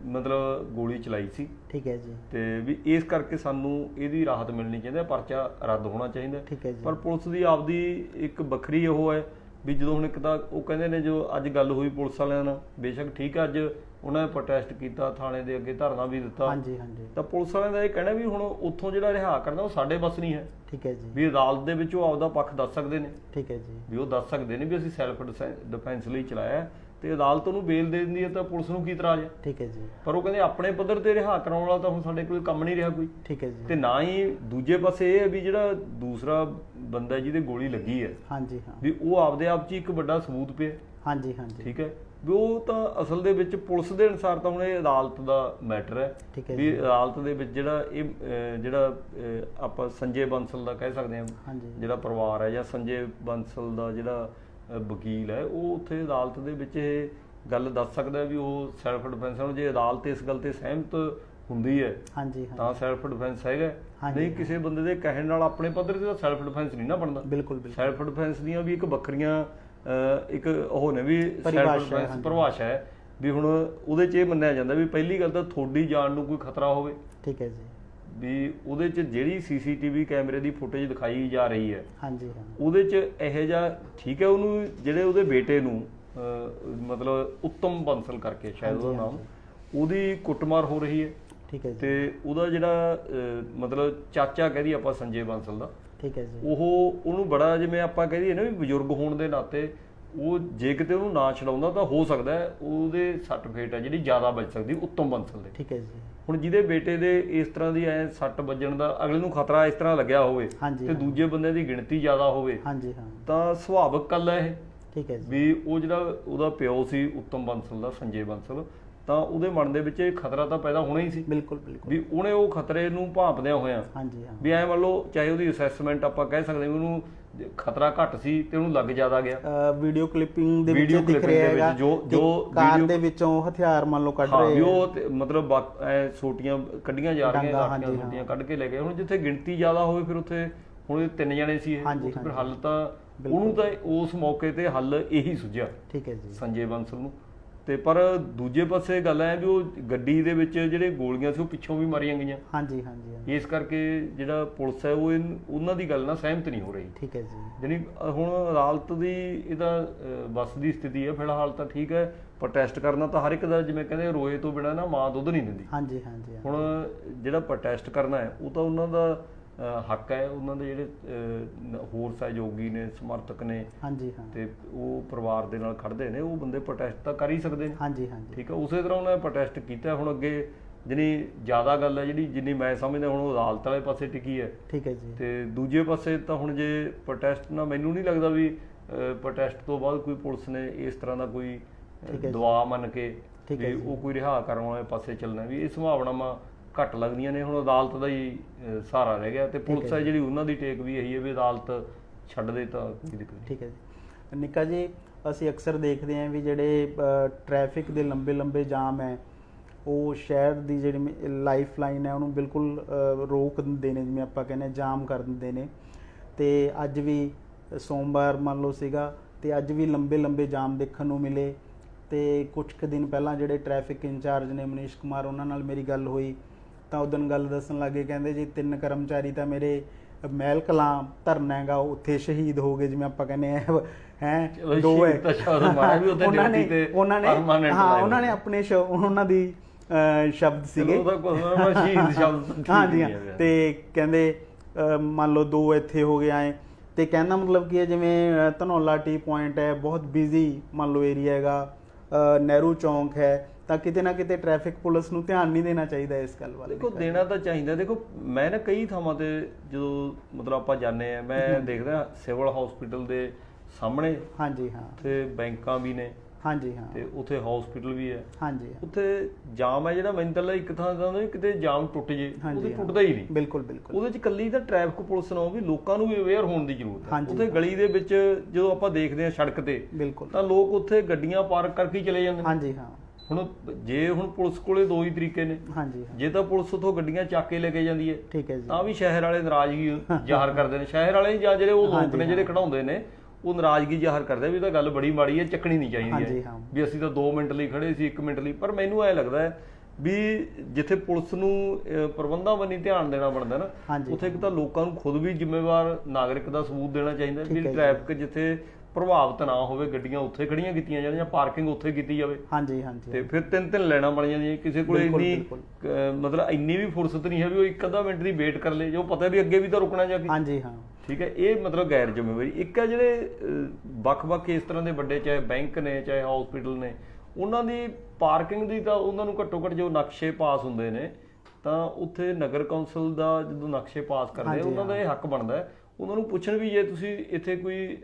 ਮਤਲਬ ਗੋਲੀ ਚਲਾਈ ਸੀ। ਠੀਕ ਹੈ ਜੀ। ਤੇ ਵੀ ਇਸ ਕਰਕੇ ਸਾਨੂੰ ਇਹਦੀ ਰਾਹਤ ਮਿਲਣੀ ਚਾਹੀਦੀ, ਪਰਚਾ ਰੱਦ ਹੋਣਾ ਚਾਹੀਦਾ। ਠੀਕ ਹੈ ਜੀ। ਪਰ ਪੁਲਿਸ ਦੀ ਆਪਦੀ ਇੱਕ ਵੱਖਰੀ ਉਹ ਹੈ ਵੀ ਜਦੋਂ ਹੁਣ ਇੱਕ ਤਾਂ ਉਹ ਕਹਿੰਦੇ ਨੇ ਜੋ ਅੱਜ ਗੱਲ ਹੋਈ ਪੁਲਿਸ ਵਾਲਿਆਂ ਨਾਲ, ਬੇਸ਼ੱਕ ਠੀਕ ਹੈ, ਅੱਜ ਉਹਨਾਂ ਨੇ ਪ੍ਰੋਟੈਸਟ ਕੀਤਾ, ਥਾਣੇ ਦੇ ਅੱਗੇ ਧਰਨਾ ਵੀ ਦਿੱਤਾ। ਹਾਂਜੀ ਹਾਂਜੀ। ਤਾਂ ਪੁਲਿਸ ਵਾਲਿਆਂ ਦਾ ਇਹ ਕਹਿਣਾ ਵੀ ਹੁਣ ਉੱਥੋਂ ਜਿਹੜਾ ਰਿਹਾ ਕਰਨਾ ਉਹ ਸਾਡੇ ਬਸ ਨਹੀਂ ਹੈ। ਠੀਕ ਹੈ ਜੀ। ਵੀ ਅਦਾਲਤ ਦੇ ਵਿੱਚ ਉਹ ਆਪਦਾ ਪੱਖ ਦੱਸ ਸਕਦੇ ਨੇ। ਠੀਕ ਹੈ ਜੀ। ਵੀ ਉਹ ਦੱਸ ਸਕਦੇ ਨੇ ਵੀ ਅਸੀਂ ਸੈਲਫ ਡਿਫੈਂਸ ਲਈ ਚਲਾਇਆ ਤੇ ਅਦਾਲਤ ਉਹਨੂੰ ਬੇਲ ਦੇ ਦਿੰਦੀ ਹੈ ਤਾਂ ਪੁਲਿਸ ਨੂੰ ਕੀ ਇਤਰਾਜ਼ ਹੈ। ਠੀਕ ਹੈ ਜੀ। ਪਰ ਉਹ ਕਹਿੰਦੇ ਆਪਣੇ ਪੱਧਰ ਤੇ ਰਿਹਾ ਕਰਾਉਣ ਵਾਲਾ ਤਾਂ ਹੁਣ ਸਾਡੇ ਕੋਲ ਕੰਮ ਨਹੀਂ ਰਿਹਾ ਕੋਈ। ਠੀਕ ਹੈ ਜੀ। ਤੇ ਨਾ ਹੀ ਦੂਜੇ ਪਾਸੇ ਇਹ ਹੈ ਵੀ ਜਿਹੜਾ ਦੂਸਰਾ ਬੰਦਾ ਜਿਹਦੇ ਗੋਲੀ ਲੱਗੀ ਹੈ, ਹਾਂਜੀ ਹਾਂ, ਵੀ ਉਹ ਆਪਦੇ ਆਪ 'ਚ ਇੱਕ ਵੱਡਾ ਸਬੂਤ ਪਿਆ। ਹਾਂਜੀ ਹਾਂਜੀ। ਠੀਕ ਹੈ। ਵੀ ਉਹ ਤਾਂ ਅਸਲ ਦੇ ਵਿੱਚ ਪੁਲਿਸ ਦੇ ਅਨੁਸਾਰ ਤਾਂ ਹੁਣ ਇਹ ਅਦਾਲਤ ਦਾ ਮੈਟਰ ਹੈ। ਠੀਕ ਹੈ। ਵੀ ਅਦਾਲਤ ਦੇ ਵਿੱਚ ਜਿਹੜਾ ਇਹ ਜਿਹੜਾ ਆਪਾਂ ਸੰਜੇ ਬੰਸਲ ਦਾ ਕਹਿ ਸਕਦੇ ਹਾਂ, ਜਿਹੜਾ ਪਰਿਵਾਰ ਹੈ ਜਾਂ ਸੰਜੇ ਬੰਸਲ ਦਾ ਜਿਹੜਾ ਵਕੀਲ ਹੈ, ਉਹ ਉੱਥੇ ਅਦਾਲਤ ਦੇ ਵਿੱਚ ਇਹ ਗੱਲ ਦੱਸ ਸਕਦਾ ਵੀ ਉਹ ਸੈਲਫ ਡਿਫੈਂਸ ਨੂੰ, ਜੇ ਅਦਾਲਤ ਇਸ ਗੱਲ ਤੇ ਸਹਿਮਤ ਹੁੰਦੀ ਹੈ ਤਾਂ ਸੈਲਫ ਡਿਫੈਂਸ ਹੈਗਾ। ਨਹੀਂ ਕਿਸੇ ਬੰਦੇ ਦੇ ਕਹਿਣ ਨਾਲ ਆਪਣੇ ਪੱਧਰ ਤੇ ਤਾਂ ਸੈਲਫ ਡਿਫੈਂਸ ਨਹੀਂ ਨਾ ਬਣਦਾ। ਬਿਲਕੁਲ। ਸੈਲਫ ਡਿਫੈਂਸ ਦੀਆਂ ਵੀ ਇੱਕ ਵੱਖਰੀਆਂ ਇੱਕ ਉਹ ਨੇ ਵੀ ਸੈਲਫ ਡਿਫੈਂਸ ਪਰਿਭਾਸ਼ਾ ਹੈ ਵੀ ਹੁਣ ਉਹਦੇ 'ਚ ਇਹ ਮੰਨਿਆ ਜਾਂਦਾ ਵੀ ਪਹਿਲੀ ਗੱਲ ਤਾਂ ਤੁਹਾਡੀ ਜਾਨ ਨੂੰ ਕੋਈ ਖਤਰਾ ਹੋਵੇ। ਠੀਕ ਹੈ ਜੀ। ਵੀ ਉਹਦੇ 'ਚ ਜਿਹੜੀ CCTV ਕੈਮਰੇ ਦੀ ਫੁਟੇਜ ਦਿਖਾਈ ਜਾ ਰਹੀ ਹੈ, ਹਾਂਜੀ ਹਾਂ, ਉਹਦੇ 'ਚ ਇਹੋ ਜਿਹਾ ਠੀਕ ਹੈ, ਉਹਨੂੰ ਜਿਹੜੇ ਉਹਦੇ ਬੇਟੇ ਨੂੰ ਮਤਲਬ ਉੱਤਮ ਬੰਸਲ ਕਰਕੇ ਸ਼ਾਇਦ ਉਹਦਾ ਨਾਮ, ਉਹਦੀ ਕੁੱਟਮਾਰ ਹੋ ਰਹੀ ਹੈ। ਠੀਕ ਹੈ ਜੀ। ਤੇ ਉਹਦਾ ਜਿਹੜਾ ਮਤਲਬ ਚਾਚਾ ਕਹਿ ਦਈਏ ਆਪਾਂ ਸੰਜੇ ਬੰਸਲ ਦਾ, ਠੀਕ ਹੈ ਜੀ, ਉਹਨੂੰ ਬੜਾ ਜਿਵੇਂ ਆਪਾਂ ਕਹਿ ਦਈਏ ਨਾ ਵੀ ਬਜ਼ੁਰਗ ਹੋਣ ਦੇ ਨਾਤੇ ਉਹ ਜੇ ਕਿਤੇ ਉਹਨੂੰ ਨਾ ਛਡਾਉਂਦਾ ਤਾਂ ਹੋ ਸਕਦਾ ਉਹਦੇ ਸੱਟ ਫੇਟ ਹੈ ਜਿਹੜੀ ਜ਼ਿਆਦਾ ਵੱਜ ਸਕਦੀ ਉੱਤਮ ਬੰਸਲ ਦੇ। ਠੀਕ ਹੈ ਜੀ। ਹੁਣ ਜਿਹਦੇ ਬੇਟੇ ਦੇ ਇਸ ਤਰ੍ਹਾਂ ਦੀ ਐ ਸੱਟ ਵੱਜਣ ਦਾ ਅਗਲੇ ਨੂੰ ਖਤਰਾ ਇਸ ਤਰ੍ਹਾਂ ਲੱਗਿਆ ਹੋਵੇ ਤੇ ਦੂਜੇ ਬੰਦੇ ਦੀ ਗਿਣਤੀ ਜ਼ਿਆਦਾ ਹੋਵੇ, ਹਾਂਜੀ ਹਾਂ, ਤਾਂ ਸੁਭਾਵਿਕ ਗੱਲ ਹੈ ਇਹ। ਠੀਕ ਹੈ ਜੀ। ਵੀ ਉਹ ਜਿਹੜਾ ਉਹਦਾ ਪਿਓ ਸੀ ਉੱਤਮ ਬੰਸਲ ਦਾ, ਸੰਜੇ ਬੰਸਲ, ਤਾਂ ਉਹਦੇ ਮਨ ਦੇ ਵਿੱਚ ਇਹ ਖਤਰਾ ਤਾਂ ਪੈਦਾ ਹੋਣਾ ਹੀ ਸੀ। ਬਿਲਕੁਲ ਬਿਲਕੁਲ। ਵੀ ਉਹਨੇ ਉਹ ਖਤਰੇ ਨੂੰ ਭਾਂਪਦਿਆਂ ਹੋਇਆਂ, ਹਾਂਜੀ ਹਾਂ, ਵੀ ਐ ਮੰਨ ਲਓ ਚਾਹੇ ਉਹਦੀ ਅਸੈਸਮੈਂਟ ਆਪਾਂ ਕਹਿ ਸਕਦੇ ਹਾਂ ਉਹਨੂੰ ਖਤਰਾ ਘੱਟ ਸੀ ਤੇ ਉਹਨੂੰ ਲੱਗ ਜ਼ਿਆਦਾ ਗਿਆ। ਵੀਡੀਓ ਕਲਿੱਪਿੰਗ ਦੇ ਵਿੱਚ ਦਿਖ ਰਿਹਾ ਹੈਗਾ ਜੋ ਕਾਰ ਦੇ ਵਿੱਚੋਂ ਹਥਿਆਰ ਮੰਨ ਲਓ ਕੱਢ ਰਹੇ, ਉਹ ਮਤਲਬ ਐ ਛੋਟੀਆਂ ਕੱਢੀਆਂ ਜਾ ਰਹੀਆਂ, ਛੋਟੀਆਂ ਕੱਢ ਕੇ ਲੈ ਗਏ। ਹੁਣ ਜਿੱਥੇ ਗਿਣਤੀ ਜ਼ਿਆਦਾ ਹੋਵੇ ਫਿਰ ਉੱਥੇ ਹੁਣ 3 ਜਣੇ ਸੀ ਇਹ, ਫਿਰ ਹੱਲ ਤਾਂ ਉਹਨੂੰ ਤਾਂ ਉਸ ਮੌਕੇ ਤੇ ਹੱਲ ਇਹੀ ਸੁਝਿਆ। ਠੀਕ ਹੈ ਜੀ। ਸੰਜੇ ਬੰਸਲ ਨੂੰ। ਤੇ ਪਰ ਦੂਜੇ ਪਾਸੇ ਗੱਲ ਹੈ ਵੀ ਉਹ ਗੱਡੀ ਦੇ ਵਿੱਚ ਜਿਹੜੇ ਗੋਲੀਆਂ ਸੀ ਉਹ ਪਿੱਛੋਂ ਵੀ ਮਾਰੀਆਂ ਗਈਆਂ। ਹਾਂਜੀ ਹਾਂਜੀ। ਇਸ ਕਰਕੇ ਜਿਹੜਾ ਪੁਲਿਸ ਹੈ ਉਹ ਉਹਨਾਂ ਦੀ ਗੱਲ ਨਾਲ ਸਹਿਮਤ ਨਹੀਂ ਹੋ ਰਹੀ। ਠੀਕ ਹੈ ਜੀ। ਜਾਨੀ ਹੁਣ ਅਦਾਲਤ ਦੀ ਇਹਦਾ ਬਸ ਦੀ ਸਥਿਤੀ ਹੈ ਫਿਲਹਾਲ ਤਾਂ ਠੀਕ ਹੈ। ਪ੍ਰੋਟੈਸਟ ਕਰਨਾ ਤਾਂ ਹਰ ਇੱਕ ਦਾ, ਜਿਵੇਂ ਕਹਿੰਦੇ ਰੋਏ ਤੋਂ ਬਿਨਾਂ ਨਾ ਮਾਂ ਦੁੱਧ ਨਹੀਂ ਦਿੰਦੀ। ਹਾਂਜੀ ਹਾਂਜੀ। ਹੁਣ ਜਿਹੜਾ ਪ੍ਰੋਟੈਸਟ ਕਰਨਾ ਹੈ ਉਹ ਤਾਂ ਉਹਨਾਂ ਦਾ ਹੱਕ ਹੈ, ਉਹਨਾਂ ਦੇ ਜਿਹੜੇ ਹੋਰ ਸਹਿਯੋਗੀ ਨੇ, ਸਮਰਥਕ ਨੇ, ਹਾਂਜੀ ਹਾਂ, ਤੇ ਉਹ ਪਰਿਵਾਰ ਦੇ ਨਾਲ ਖੜਦੇ ਨੇ, ਉਹ ਬੰਦੇ ਪ੍ਰੋਟੈਸਟ ਤਾਂ ਕਰ ਹੀ ਸਕਦੇ ਨੇ। ਹਾਂਜੀ ਹਾਂਜੀ। ਠੀਕ ਹੈ। ਉਸੇ ਤਰ੍ਹਾਂ ਉਹਨਾਂ ਨੇ ਪ੍ਰੋਟੈਸਟ ਕੀਤਾ। ਹੁਣ ਅੱਗੇ ਜਿਹੜੀ ਜ਼ਿਆਦਾ ਗੱਲ ਹੈ ਜਿਹੜੀ ਜਿੰਨੀ ਮੈਂ ਸਮਝਦਾ ਹੁਣ ਉਹ ਅਦਾਲਤ ਵਾਲੇ ਪਾਸੇ ਟਿਕੀ ਹੈ। ਠੀਕ ਹੈ ਜੀ। ਤੇ ਦੂਜੇ ਪਾਸੇ ਤਾਂ ਹੁਣ ਜੇ ਪ੍ਰੋਟੈਸਟ ਨਾਲ ਮੈਨੂੰ ਨਹੀਂ ਲੱਗਦਾ ਵੀ ਪ੍ਰੋਟੈਸਟ ਤੋਂ ਬਾਅਦ ਕੋਈ ਪੁਲਿਸ ਨੇ ਇਸ ਤਰ੍ਹਾਂ ਦਾ ਕੋਈ ਦਬਾਅ ਮੰਨ ਕੇ ਵੀ ਉਹ ਕੋਈ ਰਿਹਾ ਕਰਨ ਵਾਲੇ ਪਾਸੇ ਚੱਲਣਾ, ਵੀ ਇਹ ਸੰਭਾਵਨਾਵਾਂ ਘੱਟ ਲੱਗਦੀਆਂ ਨੇ। ਹੁਣ ਅਦਾਲਤ ਦਾ ਹੀ ਸਹਾਰਾ ਰਹਿ ਗਿਆ ਤੇ ਪੁਲਿਸ ਹੈ ਜਿਹੜੀ ਉਹਨਾਂ ਦੀ ਟੇਕ ਵੀ ਇਹੀ ਹੈ ਵੀ ਅਦਾਲਤ ਛੱਡ ਦੇ ਤਾਂ ਕੋਈ ਦਿੱਕਤ ਨਹੀਂ। ਠੀਕ ਹੈ ਜੀ। ਨਿੱਕਾ ਜੀ, ਅਸੀਂ ਅਕਸਰ ਦੇਖਦੇ ਹਾਂ ਵੀ ਜਿਹੜੇ ਟ੍ਰੈਫਿਕ ਦੇ ਲੰਬੇ ਜਾਮ ਹੈ ਉਹ ਸ਼ਹਿਰ ਦੀ ਜਿਹੜੀ ਲਾਈਫ ਲਾਈਨ ਹੈ ਉਹਨੂੰ ਬਿਲਕੁਲ ਰੋਕ ਦਿੰਦੇ ਨੇ, ਜਿਵੇਂ ਆਪਾਂ ਕਹਿੰਦੇ ਜਾਮ ਕਰ ਦਿੰਦੇ ਨੇ। ਤੇ ਅੱਜ ਵੀ ਸੋਮਵਾਰ ਮੰਨ ਲਓ ਸੀਗਾ, ਤੇ ਅੱਜ ਵੀ ਲੰਬੇ ਜਾਮ ਦੇਖਣ ਨੂੰ ਮਿਲੇ। ਤੇ ਕੁਝ ਕੁ ਦਿਨ ਪਹਿਲਾਂ ਜਿਹੜੇ ਟ੍ਰੈਫਿਕ ਇੰਚਾਰਜ ਨੇ ਮਨੀਸ਼ ਕੁਮਾਰ, ਉਹਨਾਂ ਨਾਲ ਮੇਰੀ ਗੱਲ ਹੋਈ ਤਾਂ ਉਦੋਂ ਗੱਲ ਦੱਸਣ ਲੱਗੇ, ਕਹਿੰਦੇ ਜੀ 3 ਕਰਮਚਾਰੀ ਤਾਂ ਮੇਰੇ ਮਹਿਲ ਕਲਾਂ ਧਰਨਾ ਹੈਗਾ ਉੱਥੇ ਸ਼ਹੀਦ ਹੋ ਗਏ, ਜਿਵੇਂ ਆਪਾਂ ਕਹਿੰਦੇ ਹੈ 2 ਹੈ ਉਹਨਾਂ ਨੇ ਆਪਣੇ ਉਹਨਾਂ ਦੀ ਸ਼ਬਦ ਸੀਗੇ ਹਾਂਜੀ। ਤੇ ਕਹਿੰਦੇ ਮੰਨ ਲਓ 2 ਇੱਥੇ ਹੋ ਗਏ ਆਏ, ਤੇ ਕਹਿੰਦਾ ਮਤਲਬ ਕੀ ਹੈ ਜਿਵੇਂ ਧਨੌਲਾ ਟੀ ਪੁਆਇੰਟ ਹੈ, ਬਹੁਤ ਬਿਜ਼ੀ ਮੰਨ ਲਓ ਏਰੀਆ ਹੈਗਾ, ਨਹਿਰੂ ਚੌਂਕ ਹੈ, ਤਾਂ ਕਿਤੇ ਨਾ ਕਿਤੇ ਟ੍ਰੈਫਿਕ ਪੁਲਿਸ ਨੂੰ ਧਿਆਨ ਨਹੀਂ ਦੇਣਾ ਚਾਹੀਦਾ ਇਸ ਗੱਲ ਵੱਲ? ਦੇਖੋ ਦੇਣਾ ਤਾਂ ਚਾਹੀਦਾ। ਦੇਖੋ ਮੈਂ ਨਾ ਕਈ ਥਾਵਾਂ ਤੇ ਜਦੋਂ ਮਤਲਬ ਆਪਾਂ ਜਾਂਦੇ ਆ, ਮੈਂ ਦੇਖਦਾ ਸਿਵਲ ਹਸਪੀਟਲ ਦੇ ਸਾਹਮਣੇ ਹਾਂਜੀ ਹਾਂ ਤੇ ਬੈਂਕਾਂ ਵੀ ਨੇ ਹਾਂਜੀ ਹਾਂ, ਤੇ ਉੱਥੇ ਹਸਪੀਟਲ ਵੀ ਹੈ ਹਾਂਜੀ, ਉੱਥੇ ਜਾਮ ਹੈ ਜਿਹੜਾ ਮੈਨੂੰ ਤਾਂ ਇੱਕ ਥਾਂ ਦਾ ਕਿਤੇ ਜਾਮ ਟੁੱਟ ਜੇ, ਉਹਦੇ ਟੁੱਟਦਾ ਹੀ ਨਹੀਂ। ਬਿਲਕੁਲ ਉਹਦੇ ਚ ਇਕੱਲੀ ਤਾਂ ਟ੍ਰੈਫਿਕ ਪੁਲਿਸ ਨਾਲ ਵੀ ਲੋਕਾਂ ਨੂੰ ਵੀ ਅਵੇਅਰ ਹੋਣ ਦੀ ਜ਼ਰੂਰਤ ਹੈ। ਉੱਥੇ ਗਲੀ ਦੇ ਵਿੱਚ ਜਦੋਂ ਆਪਾਂ ਦੇਖਦੇ ਹਾਂ ਸੜਕ ਤੇ ਬਿਲਕੁਲ, ਤਾਂ ਲੋਕ ਉੱਥੇ ਗੱਡੀਆਂ ਪਾਰਕ ਕਰਕੇ ਹੀ ਚਲੇ ਜਾਂਦੇ ਹਾਂਜੀ ਹਾਂ। ਹੁਣ ਜੇ ਪੁਲਿਸ ਕੋਲੇ 2 ਹੀ ਤਰੀਕੇ ਨੇ ਹਾਂਜੀ, ਜੇ ਤਾਂ ਪੁਲਿਸ ਉਥੋਂ ਗੱਡੀਆਂ ਚੱਕ ਕੇ ਲੈ ਕੇ ਜਾਂਦੀ ਹੈ ਠੀਕ ਹੈ ਜੀ, ਤਾਂ ਵੀ ਸ਼ਹਿਰ ਵਾਲੇ ਨਾਰਾਜ਼ਗੀ ਜ਼ਾਹਰ ਕਰਦੇ ਨੇ। ਸ਼ਹਿਰ ਵਾਲੇ ਜਾਂ ਜਿਹੜੇ ਉਹ ਲੋਕ ਨੇ ਜਿਹੜੇ ਖੜਾਉਂਦੇ ਨੇ ਉਹ ਨਾਰਾਜ਼ਗੀ ਜ਼ਾਹਰ ਕਰਦੇ ਵੀ ਤਾਂ ਗੱਲ ਬੜੀ ਮਾੜੀ ਹੈ, ਚੱਕਣੀ ਨਹੀਂ ਚਾਹੀਦੀ ਹੈ ਵੀ ਅਸੀਂ ਤਾਂ 2 ਮਿੰਟ ਲਈ ਖੜੇ ਸੀ 1 ਮਿੰਟ ਲਈ। ਪਰ ਮੈਨੂੰ ਐ ਲੱਗਦਾ ਹੈ ਵੀ ਜਿੱਥੇ ਪੁਲਿਸ ਨੂੰ ਪ੍ਰਬੰਧਾਂ ਵੱਲ ਧਿਆਨ ਦੇਣਾ ਬਣਦਾ ਨਾ, ਉੱਥੇ ਇੱਕ ਤਾਂ ਲੋਕਾਂ ਨੂੰ ਖੁਦ ਵੀ ਜ਼ਿੰਮੇਵਾਰ ਨਾਗਰਿਕ ਦਾ ਸਬੂਤ ਦੇਣਾ ਚਾਹੀਦਾ ਵੀ ਟ੍ਰੈਫਿਕ ਜਿੱਥੇ ਪ੍ਰਭਾਵਿਤ ਨਾ ਹੋਵੇ, ਗੱਡੀਆਂ ਉੱਥੇ ਖੜੀਆਂ ਕੀਤੀਆਂ ਜਾਣ ਜਾਂ ਪਾਰਕਿੰਗ ਉੱਥੇ ਕੀਤੀ ਜਾਵੇ ਹਾਂਜੀ ਹਾਂਜੀ, ਤੇ ਫਿਰ 3 ਲਾਈਨਾਂ ਬਣ ਜਾਂਦੀਆਂ। ਕਿਸੇ ਕੋਲ ਇੰਨੀ ਮਤਲਬ ਇੰਨੀ ਵੀ ਫੁਰਸਤ ਨਹੀਂ ਹੈ ਵੀ ਉਹ 1 ਮਿੰਟ ਦੀ ਵੇਟ ਕਰ ਲੇ, ਜੋ ਪਤਾ ਵੀ ਅੱਗੇ ਵੀ ਤਾਂ ਰੁਕਣਾ ਜਾ ਕੇ ਹਾਂਜੀ ਹਾਂ ਠੀਕ ਹੈ। ਇਹ ਮਤਲਬ ਗੈਰ ਜ਼ਿੰਮੇਵਾਰੀ। ਇੱਕ ਹੈ ਜਿਹੜੇ ਵੱਖ-ਵੱਖ ਇਸ ਤਰ੍ਹਾਂ ਦੇ ਵੱਡੇ ਚਾਹੇ ਬੈਂਕ ਨੇ ਚਾਹੇ ਹਸਪੀਟਲ ਨੇ, ਉਹਨਾਂ ਦੀ ਪਾਰਕਿੰਗ ਦੀ ਤਾਂ ਉਹਨਾਂ ਨੂੰ ਘੱਟੋ ਘੱਟ ਜੋ ਨਕਸ਼ੇ ਪਾਸ ਹੁੰਦੇ ਨੇ, ਤਾਂ ਉੱਥੇ ਨਗਰ ਕੌਂਸਲ ਦਾ ਜਦੋਂ ਨਕਸ਼ੇ ਪਾਸ ਕਰਦੇ ਉਹਨਾਂ ਦਾ ਇਹ ਹੱਕ ਬਣਦਾ ਹੈ ਉਹਨਾਂ ਨੂੰ ਪੁੱਛਣ ਵੀ ਜੇ ਤੁਸੀਂ ਇੱਥੇ ਕੋਈ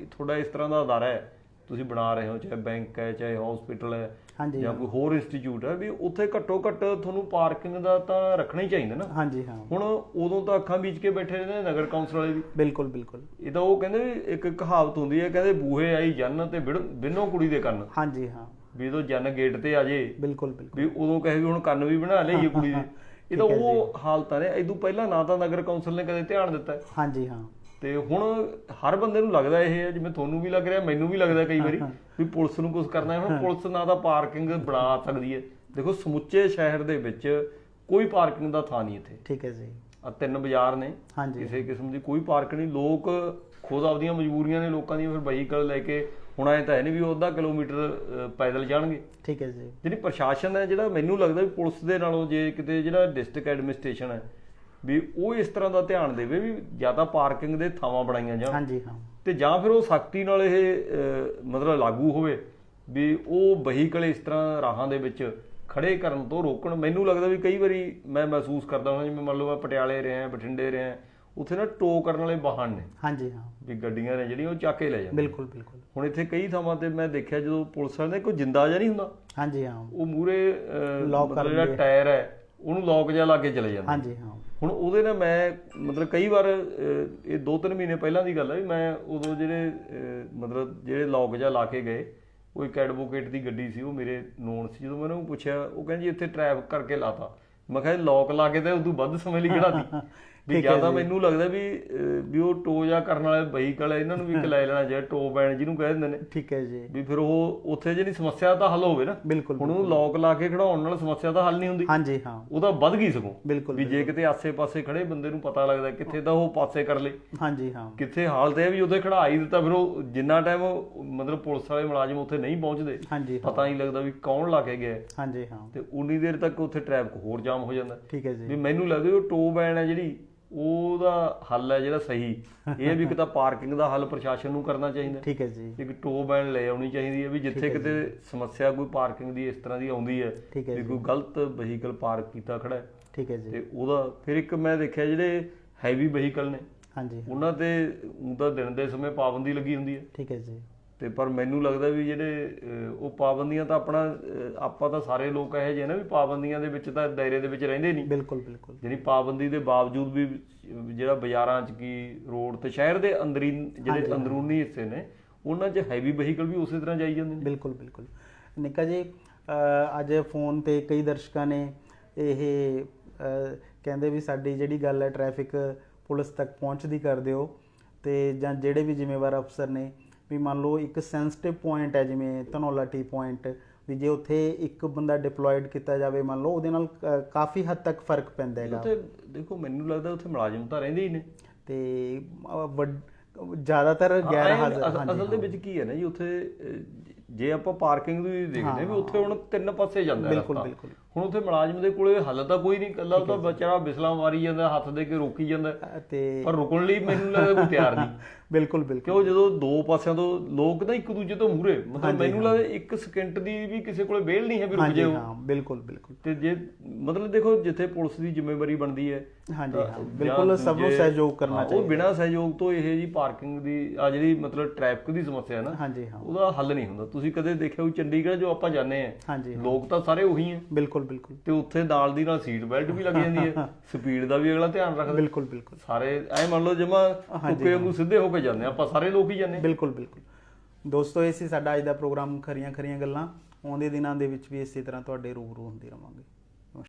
ਤੁਹਾਡਾ ਇਸ ਤਰ੍ਹਾਂ ਦਾ ਅਦਾਰਾ ਹੈ ਤੁਸੀਂ ਬਣਾ ਰਹੇ ਹੋ, ਚਾਹੇ ਬੈਂਕ ਹੈ ਚਾਹੇ ਹਸਪੀਟਲ ਹੈ ਜਾਂ ਕੋਈ ਹੋਰ ਇੰਸਟੀਚਿਊਟ ਹੈ, ਵੀ ਉੱਥੇ ਘੱਟੋ ਘੱਟ ਤੁਹਾਨੂੰ ਪਾਰਕਿੰਗ ਦਾ ਤਾਂ ਰੱਖਣਾ ਹੀ ਚਾਹੀਦਾ ਨਾ ਹਾਂਜੀ ਹਾਂ। ਹੁਣ ਉਦੋਂ ਤਾਂ ਅੱਖਾਂ ਬੀਚ ਕੇ ਬੈਠੇ ਰਹਿੰਦੇ ਨਗਰ ਕੌਂਸਲ ਵਾਲੇ ਵੀ ਬਿਲਕੁਲ ਇਹ ਤਾਂ ਉਹ ਕਹਿੰਦੇ ਵੀ ਇੱਕ ਕਹਾਵਤ ਹੁੰਦੀ ਹੈ, ਕਹਿੰਦੇ ਬੂਹੇ ਆਈ ਜੰਨ ਤੇ ਬਿਨੋ ਕੁੜੀ ਦੇ ਕੰਨ ਹਾਂਜੀ ਹਾਂ, ਵੀ ਜਦੋਂ ਜੰਨ ਗੇਟ ਤੇ ਆ ਜੇ ਬਿਲਕੁਲ ਵੀ ਉਦੋਂ ਕਹੇ ਵੀ ਹੁਣ ਕੰਨ ਵੀ ਬਣਾ ਲਈਏ ਕੁੜੀ ਦੇ। ਇਹ ਤਾਂ ਉਹ ਹਾਲਤਾਂ ਨੇ। ਇਦੋਂ ਪਹਿਲਾਂ ਨਾ ਤਾਂ ਨਗਰ ਕੌਂਸਲ ਨੇ ਕਦੇ ਧਿਆਨ ਦਿੱਤਾ ਹਾਂਜੀ ਹਾਂ, ਤੇ ਹੁਣ ਹਰ ਬੰਦੇ ਨੂੰ ਲੱਗਦਾ ਇਹ ਹੈ, ਜਿਵੇਂ ਤੁਹਾਨੂੰ ਵੀ ਲੱਗ ਰਿਹਾ ਮੈਨੂੰ ਵੀ ਲੱਗਦਾ ਕਈ ਵਾਰੀ ਵੀ ਪੁਲਿਸ ਨੂੰ ਕੁਝ ਕਰਨਾ ਹੈ। ਹੁਣ ਪੁਲਿਸ ਨਾ ਤਾਂ ਪਾਰਕਿੰਗ ਬਣਾ ਸਕਦੀ ਹੈ। ਦੇਖੋ ਸਮੁੱਚੇ ਸ਼ਹਿਰ ਦੇ ਵਿੱਚ ਕੋਈ ਪਾਰਕਿੰਗ ਦਾ ਥਾਂ ਨਹੀਂ ਇੱਥੇ ਠੀਕ ਹੈ ਜੀ, ਆ 3 ਬਾਜ਼ਾਰ ਨੇ ਕਿਸੇ ਕਿਸਮ ਦੀ ਕੋਈ ਪਾਰਕ ਨਹੀਂ। ਲੋਕ ਖੁਦ ਆਪਦੀਆਂ ਮਜਬੂਰੀਆਂ ਨੇ ਲੋਕਾਂ ਦੀਆਂ, ਫਿਰ ਵਹੀਕਲ ਲੈ ਕੇ ਹੁਣ ਐ ਤਾਂ ਹੈ ਨਹੀਂ ਵੀ ਉਹ 1/2 ਕਿਲੋਮੀਟਰ ਪੈਦਲ ਜਾਣਗੇ ਠੀਕ ਹੈ ਜੀ। ਜਿਹੜੀ ਪ੍ਰਸ਼ਾਸਨ ਹੈ ਜਿਹੜਾ ਮੈਨੂੰ ਲੱਗਦਾ ਵੀ ਪੁਲਿਸ ਦੇ ਨਾਲੋਂ ਜੇ ਕਿਤੇ ਜਿਹੜਾ ਡਿਸਟ੍ਰਿਕਟ ਐਡਮਿਨਿਸਟ੍ਰੇਸ਼ਨ ਹੈ ਵੀ ਉਹ ਇਸ ਤਰ੍ਹਾਂ ਦਾ ਧਿਆਨ ਦੇਵੇ ਵੀ ਜਾਂ ਤਾਂ ਪਾਰਕਿੰਗ ਦੇ ਥਾਵਾਂ ਬਣਾਈਆਂ ਜਾਣ ਹਾਂਜੀ ਹਾਂ, ਤੇ ਜਾਂ ਫਿਰ ਉਹ ਸਖਤੀ ਨਾਲ ਇਹ ਮਤਲਬ ਲਾਗੂ ਹੋਵੇ ਵੀ ਉਹ ਵਹੀਕਲ ਇਸ ਤਰ੍ਹਾਂ ਰਾਹਾਂ ਦੇ ਵਿੱਚ ਖੜੇ ਕਰਨ ਤੋਂ ਰੋਕਣ। ਮੈਨੂੰ ਲੱਗਦਾ ਵੀ ਕਈ ਵਾਰੀ ਮੈਂ ਮਹਿਸੂਸ ਕਰਦਾ ਹਾਂ, ਜਿਵੇਂ ਮੰਨ ਲਓ ਮੈਂ ਪਟਿਆਲੇ ਰਿਹਾ ਬਠਿੰਡੇ ਰਿਹਾ, ਉੱਥੇ ਨਾ ਟੋ ਕਰਨ ਵਾਲੇ ਵਾਹਨ ਨੇ ਹਾਂਜੀ ਹਾਂ, ਵੀ ਗੱਡੀਆਂ ਨੇ ਜਿਹੜੀਆਂ ਉਹ ਚੱਕ ਕੇ ਲੈ ਜਾਂਦੇ ਬਿਲਕੁਲ ਹੁਣ ਇੱਥੇ ਕਈ ਥਾਵਾਂ ਤੇ ਮੈਂ ਦੇਖਿਆ ਜਦੋਂ ਪੁਲਿਸ ਵਾਲੇ ਕੋਈ ਜਿੰਦਾ ਜਿਹਾ ਨਹੀਂ ਹੁੰਦਾ ਹਾਂਜੀ ਹਾਂ, ਉਹ ਮੂਹਰੇ ਜਿਹੜਾ ਟਾਇਰ ਹੈ ਉਹਨੂੰ ਲੋਕ ਜਿਹਾ ਲਾ ਕੇ ਚਲੇ ਜਾਂਦੇ ਹਾਂਜੀ ਹਾਂ। ਹੁਣ ਉਹਦੇ ਨਾਲ ਮੈਂ ਮਤਲਬ ਕਈ ਵਾਰ ਇਹ 2-3 ਮਹੀਨੇ ਪਹਿਲਾਂ ਦੀ ਗੱਲ ਹੈ ਵੀ ਮੈਂ ਉਦੋਂ ਜਿਹੜੇ ਲੋਕ ਜਿਹਾ ਲਾ ਕੇ ਗਏ, ਉਹ ਇੱਕ ਐਡਵੋਕੇਟ ਦੀ ਗੱਡੀ ਸੀ, ਉਹ ਮੇਰੇ ਨੋਨ ਸੀ। ਜਦੋਂ ਮੈਂ ਉਹਨੂੰ ਪੁੱਛਿਆ ਉਹ ਕਹਿੰਦੀ ਇੱਥੇ ਟ੍ਰੈਫਿਕ ਕਰਕੇ ਲਾਤਾ। ਮੈਂ ਕਿਹਾ ਲੋਕ ਲਾ ਕੇ ਤਾਂ ਉਦੋਂ ਵੱਧ ਸਮੇਂ ਲਈ ਖੜਾਤੀ ਵੀ ਜ਼ਿਆਦਾ ਮੈਨੂੰ ਲੱਗਦਾ ਵੀ ਉਹ ਟੋ ਜਾ ਕਰਨ ਵਾਲੇ ਵਹੀਕਲ ਇਹਨਾਂ ਨੂੰ ਵੀ ਇੱਕ ਲੈ ਲੈਣਾ ਚਾਹੀਦਾ, ਟੋ ਬੈਨ ਜਿਹਨੂੰ ਕਹਿ ਦਿੰਦੇ ਨੇ ਠੀਕ ਹੈ ਜੀ, ਵੀ ਫਿਰ ਉਹ ਉੱਥੇ ਜਿਹੜੀ ਸਮੱਸਿਆ ਤਾਂ ਹੱਲ ਹੋਵੇ ਨਾ ਬਿਲਕੁਲ। ਹੁਣ ਉਹਨੂੰ ਲੋਕ ਲਾ ਕੇ ਖੜਾਉਣ ਨਾਲ ਸਮੱਸਿਆ ਤਾਂ ਹੱਲ ਨਹੀਂ ਹੁੰਦੀ ਹਾਂਜੀ ਹਾਂ, ਉਹ ਤਾਂ ਵੱਧ ਗਈ ਸਗੋਂ ਬਿਲਕੁਲ ਵੀ ਜੇ ਕਿਤੇ ਆਸੇ-ਪਾਸੇ ਖੜੇ ਬੰਦੇ ਨੂੰ ਪਤਾ ਲੱਗਦਾ ਕਿੱਥੇ ਤਾਂ ਉਹ ਪਾਸੇ ਕਰ ਲੇ ਹਾਂਜੀ ਹਾਂ, ਕਿੱਥੇ ਹਾਲਤ ਹੈ ਵੀ ਉਹਦੇ ਖੜਾ ਹੀ ਦਿੱਤਾ, ਫਿਰ ਉਹ ਜਿੰਨਾ ਟਾਈਮ ਮਤਲਬ ਪੁਲਿਸ ਵਾਲੇ ਮੁਲਾਜ਼ਮ ਉੱਥੇ ਨਹੀਂ ਪਹੁੰਚਦੇ ਪਤਾ ਨਹੀਂ ਲੱਗਦਾ ਵੀ ਕੌਣ ਲਾ ਕੇ ਗਿਆ ਹਾਂਜੀ ਹਾਂ, ਤੇ ਉਨੀ ਦੇਰ ਤੱਕ ਉੱਥੇ ਟ੍ਰੈਫਿਕ ਹੋਰ ਜਾਮ ਹੋ ਜਾਂਦਾ ਠੀਕ ਹੈ ਜੀ। ਵੀ ਮੈਨੂੰ ਲੱਗਦਾ ਉਹ ਟੋ ਬੈਨ ਹੈ ਜਿਹੜੀ ਉਹਦਾ ਹੱਲ ਹੈ ਜਿਹੜਾ ਸਹੀ, ਇਹ ਵੀ ਕਿਤਾ ਪਾਰਕਿੰਗ ਦਾ ਹੱਲ ਪ੍ਰਸ਼ਾਸਨ ਨੂੰ ਕਰਨਾ ਚਾਹੀਦਾ ਠੀਕ ਹੈ ਜੀ। ਇੱਕ ਟੋ ਬੈਨ ਲੈ ਆਉਣੀ ਚਾਹੀਦੀ ਹੈ ਵੀ ਜਿੱਥੇ ਕਿਤੇ ਸਮੱਸਿਆ ਕੋਈ ਪਾਰਕਿੰਗ ਦੀ ਇਸ ਤਰ੍ਹਾਂ ਦੀ ਆਉਂਦੀ ਹੈ ਵੀ ਕੋਈ ਗਲਤ ਵਹੀਕਲ ਪਾਰਕ ਕੀਤਾ ਖੜਾ ਹੈ ਠੀਕ ਹੈ ਜੀ, ਤੇ ਉਹਦਾ ਫਿਰ ਇੱਕ ਮੈਂ ਦੇਖਿਆ ਜਿਹੜੇ ਹੈਵੀ ਵਹੀਕਲ ਨੇ ਹਾਂਜੀ ਉਹਨਾਂ ਤੇ ਉਹਦਾ ਦਿਨ ਦੇ ਸਮੇਂ ਪਾਬੰਦੀ ਲੱਗੀ ਹੁੰਦੀ ਹੈ ਠੀਕ ਹੈ ਜੀ, ਤੇ ਪਰ ਮੈਨੂੰ ਲੱਗਦਾ ਵੀ ਜਿਹੜੇ ਉਹ ਪਾਬੰਦੀਆਂ ਤਾਂ ਆਪਾਂ ਤਾਂ ਸਾਰੇ ਲੋਕ ਇਹੋ ਜਿਹੇ ਨਾ ਵੀ ਪਾਬੰਦੀਆਂ ਦੇ ਵਿੱਚ ਤਾਂ ਦਾਇਰੇ ਦੇ ਵਿੱਚ ਰਹਿੰਦੇ ਨਹੀਂ ਬਿਲਕੁਲ ਜਿਹੜੀ ਪਾਬੰਦੀ ਦੇ ਬਾਵਜੂਦ ਵੀ ਜਿਹੜਾ ਬਾਜ਼ਾਰਾਂ 'ਚ ਕੀ ਰੋਡ ਤੇ ਸ਼ਹਿਰ ਦੇ ਅੰਦਰੀ ਜਿਹੜੇ ਅੰਦਰੂਨੀ ਹਿੱਸੇ ਨੇ ਉਹਨਾਂ 'ਚ ਹੈਵੀ ਵਹੀਕਲ ਵੀ ਉਸੇ ਤਰ੍ਹਾਂ ਜਾਈ ਜਾਂਦੇ ਨੇ ਬਿਲਕੁਲ ਨਿੱਕਾ ਜੀ। ਅੱਜ ਫੋਨ ਤੇ ਕਈ ਦਰਸ਼ਕਾਂ ਨੇ ਇਹ ਕਹਿੰਦੇ ਵੀ ਸਾਡੀ ਜਿਹੜੀ ਗੱਲ ਹੈ ਟ੍ਰੈਫਿਕ ਪੁਲਿਸ ਤੱਕ ਪਹੁੰਚਦੀ ਕਰ ਦਿਓ, ਤੇ ਜਾਂ ਜਿਹੜੇ ਵੀ ਜ਼ਿੰਮੇਵਾਰ ਅਫਸਰ ਨੇ ਵੀ ਮੰਨ ਲਓ ਇੱਕ ਸੈਂਸਿਟਿਵ ਪੁਆਇੰਟ ਹੈ ਜਿਵੇਂ ਧਨੌਲਾ ਟੀ ਪੁਆਇੰਟ, ਵੀ ਜੇ ਉੱਥੇ ਇੱਕ ਬੰਦਾ ਡਿਪਲੋਇਡ ਕੀਤਾ ਜਾਵੇ ਮੰਨ ਲਓ ਉਹਦੇ ਨਾਲ ਕਾਫੀ ਹੱਦ ਤੱਕ ਫਰਕ ਪੈਂਦਾ ਹੈਗਾ। ਉੱਥੇ ਦੇਖੋ ਮੈਨੂੰ ਲੱਗਦਾ ਉੱਥੇ ਮੁਲਾਜ਼ਮ ਤਾਂ ਰਹਿੰਦੇ ਹੀ ਨੇ ਤੇ ਜ਼ਿਆਦਾਤਰ ਗੈਰ ਹਾਜ਼ਰ। ਅਸਲ ਦੇ ਵਿੱਚ ਕੀ ਹੈ ਨਾ ਜੀ, ਉੱਥੇ ਜੇ ਆਪਾਂ ਪਾਰਕਿੰਗ ਦੀ ਦੇਖਦੇ ਵੀ ਉੱਥੇ ਹੁਣ ਤਿੰਨ ਪਾਸੇ ਜਾਂਦਾ ਬਿਲਕੁਲ। ਹੁਣ ਉੱਥੇ ਮੁਲਾਜ਼ਮ ਦੇ ਕੋਲੇ ਹੱਲ ਤਾਂ ਕੋਈ ਨਹੀਂ, ਇਕੱਲਾ ਉਹਦਾ ਵਿਚਾਰਾ ਬਿਸਲਾ ਮਾਰੀ ਜਾਂਦਾ, ਹੱਥ ਦੇ ਕੇ ਰੋਕੀ ਜਾਂਦਾ, ਤੇ ਪਰ ਰੁਕਣ ਲਈ ਮੈਨੂੰ ਲੱਗਦਾ ਕੋਈ ਤਿਆਰ ਨਹੀਂ। ਬਿਲਕੁਲ ਕਿਉਂ ਜਦੋਂ ਦੋ ਪਾਸਿਆਂ ਤੋਂ ਲੋਕ ਤਾਂ ਇੱਕ ਦੂਜੇ ਤੋਂ ਮੂਹਰੇ, ਮਤਲਬ ਮੈਨੂੰ ਲੱਗਦਾ ਇੱਕ ਸਕਿੰਟ ਦੀ ਵੀ ਕਿਸੇ ਕੋਲੇ ਵਿਹਲ ਨਹੀਂ ਹੈ ਵੀ ਰੁਕ ਜਾਓ। ਹਾਂ ਬਿਲਕੁਲ। ਤੇ ਜੇ ਮਤਲਬ ਦੇਖੋ ਜਿੱਥੇ ਪੁਲਿਸ ਦੀ ਜ਼ਿੰਮੇਵਾਰੀ ਬਣਦੀ ਹੈ, ਬਿਲਕੁਲ ਸਭ ਨੂੰ ਸਹਿਯੋਗ ਕਰਨਾ ਚਾਹੀਦਾ। ਉਹ ਬਿਨਾਂ ਸਹਿਯੋਗ ਤੋਂ ਇਹ ਜੀ ਪਾਰਕਿੰਗ ਦੀ ਆ ਜਿਹੜੀ ਮਤਲਬ ਟ੍ਰੈਫਿਕ ਦੀ ਸਮੱਸਿਆ ਨਾ, ਉਹਦਾ ਹੱਲ ਨਹੀਂ ਹੁੰਦਾ। ਤੁਸੀਂ ਕਦੇ ਦੇਖਿਆ ਹੋ ਚੰਡੀਗੜ੍ਹ ਜੋ ਆਪਾਂ ਜਾਂਦੇ ਆ, ਲੋਕ ਤਾਂ ਸਾਰੇ ਉਹੀ ਆ। ਬਿਲਕੁਲ। ਤੇ ਉੱਥੇ ਨਾਲ ਦੀ ਨਾਲ ਸੀਟ ਬੈਲਟ ਵੀ ਲੱਗ ਜਾਂਦੀ ਹੈ, ਸਪੀਡ ਦਾ ਵੀ ਅਗਲਾ ਧਿਆਨ ਰੱਖਦਾ। ਬਿਲਕੁਲ। ਸਾਰੇ ਐ ਮੰਨ ਲਓ ਜਮਾ ਕੁੱਕੇ ਵਾਂਗੂ ਸਿੱਧੇ ਹੋ ਕੇ ਜਾਂਦੇ ਆਪਾਂ, ਸਾਰੇ ਲੋਕ ਹੀ ਜਾਂਦੇ। ਬਿਲਕੁਲ। ਦੋਸਤੋ ਇਹ ਸੀ ਸਾਡਾ ਅੱਜ ਦਾ ਪ੍ਰੋਗਰਾਮ ਖਰੀਆਂ ਗੱਲਾਂ। ਆਉਂਦੇ ਦਿਨਾਂ ਦੇ ਵਿੱਚ ਵੀ ਇਸੇ ਤਰ੍ਹਾਂ ਤੁਹਾਡੇ ਰੂਬਰੂ ਹੁੰਦੇ ਰਵਾਂਗੇ।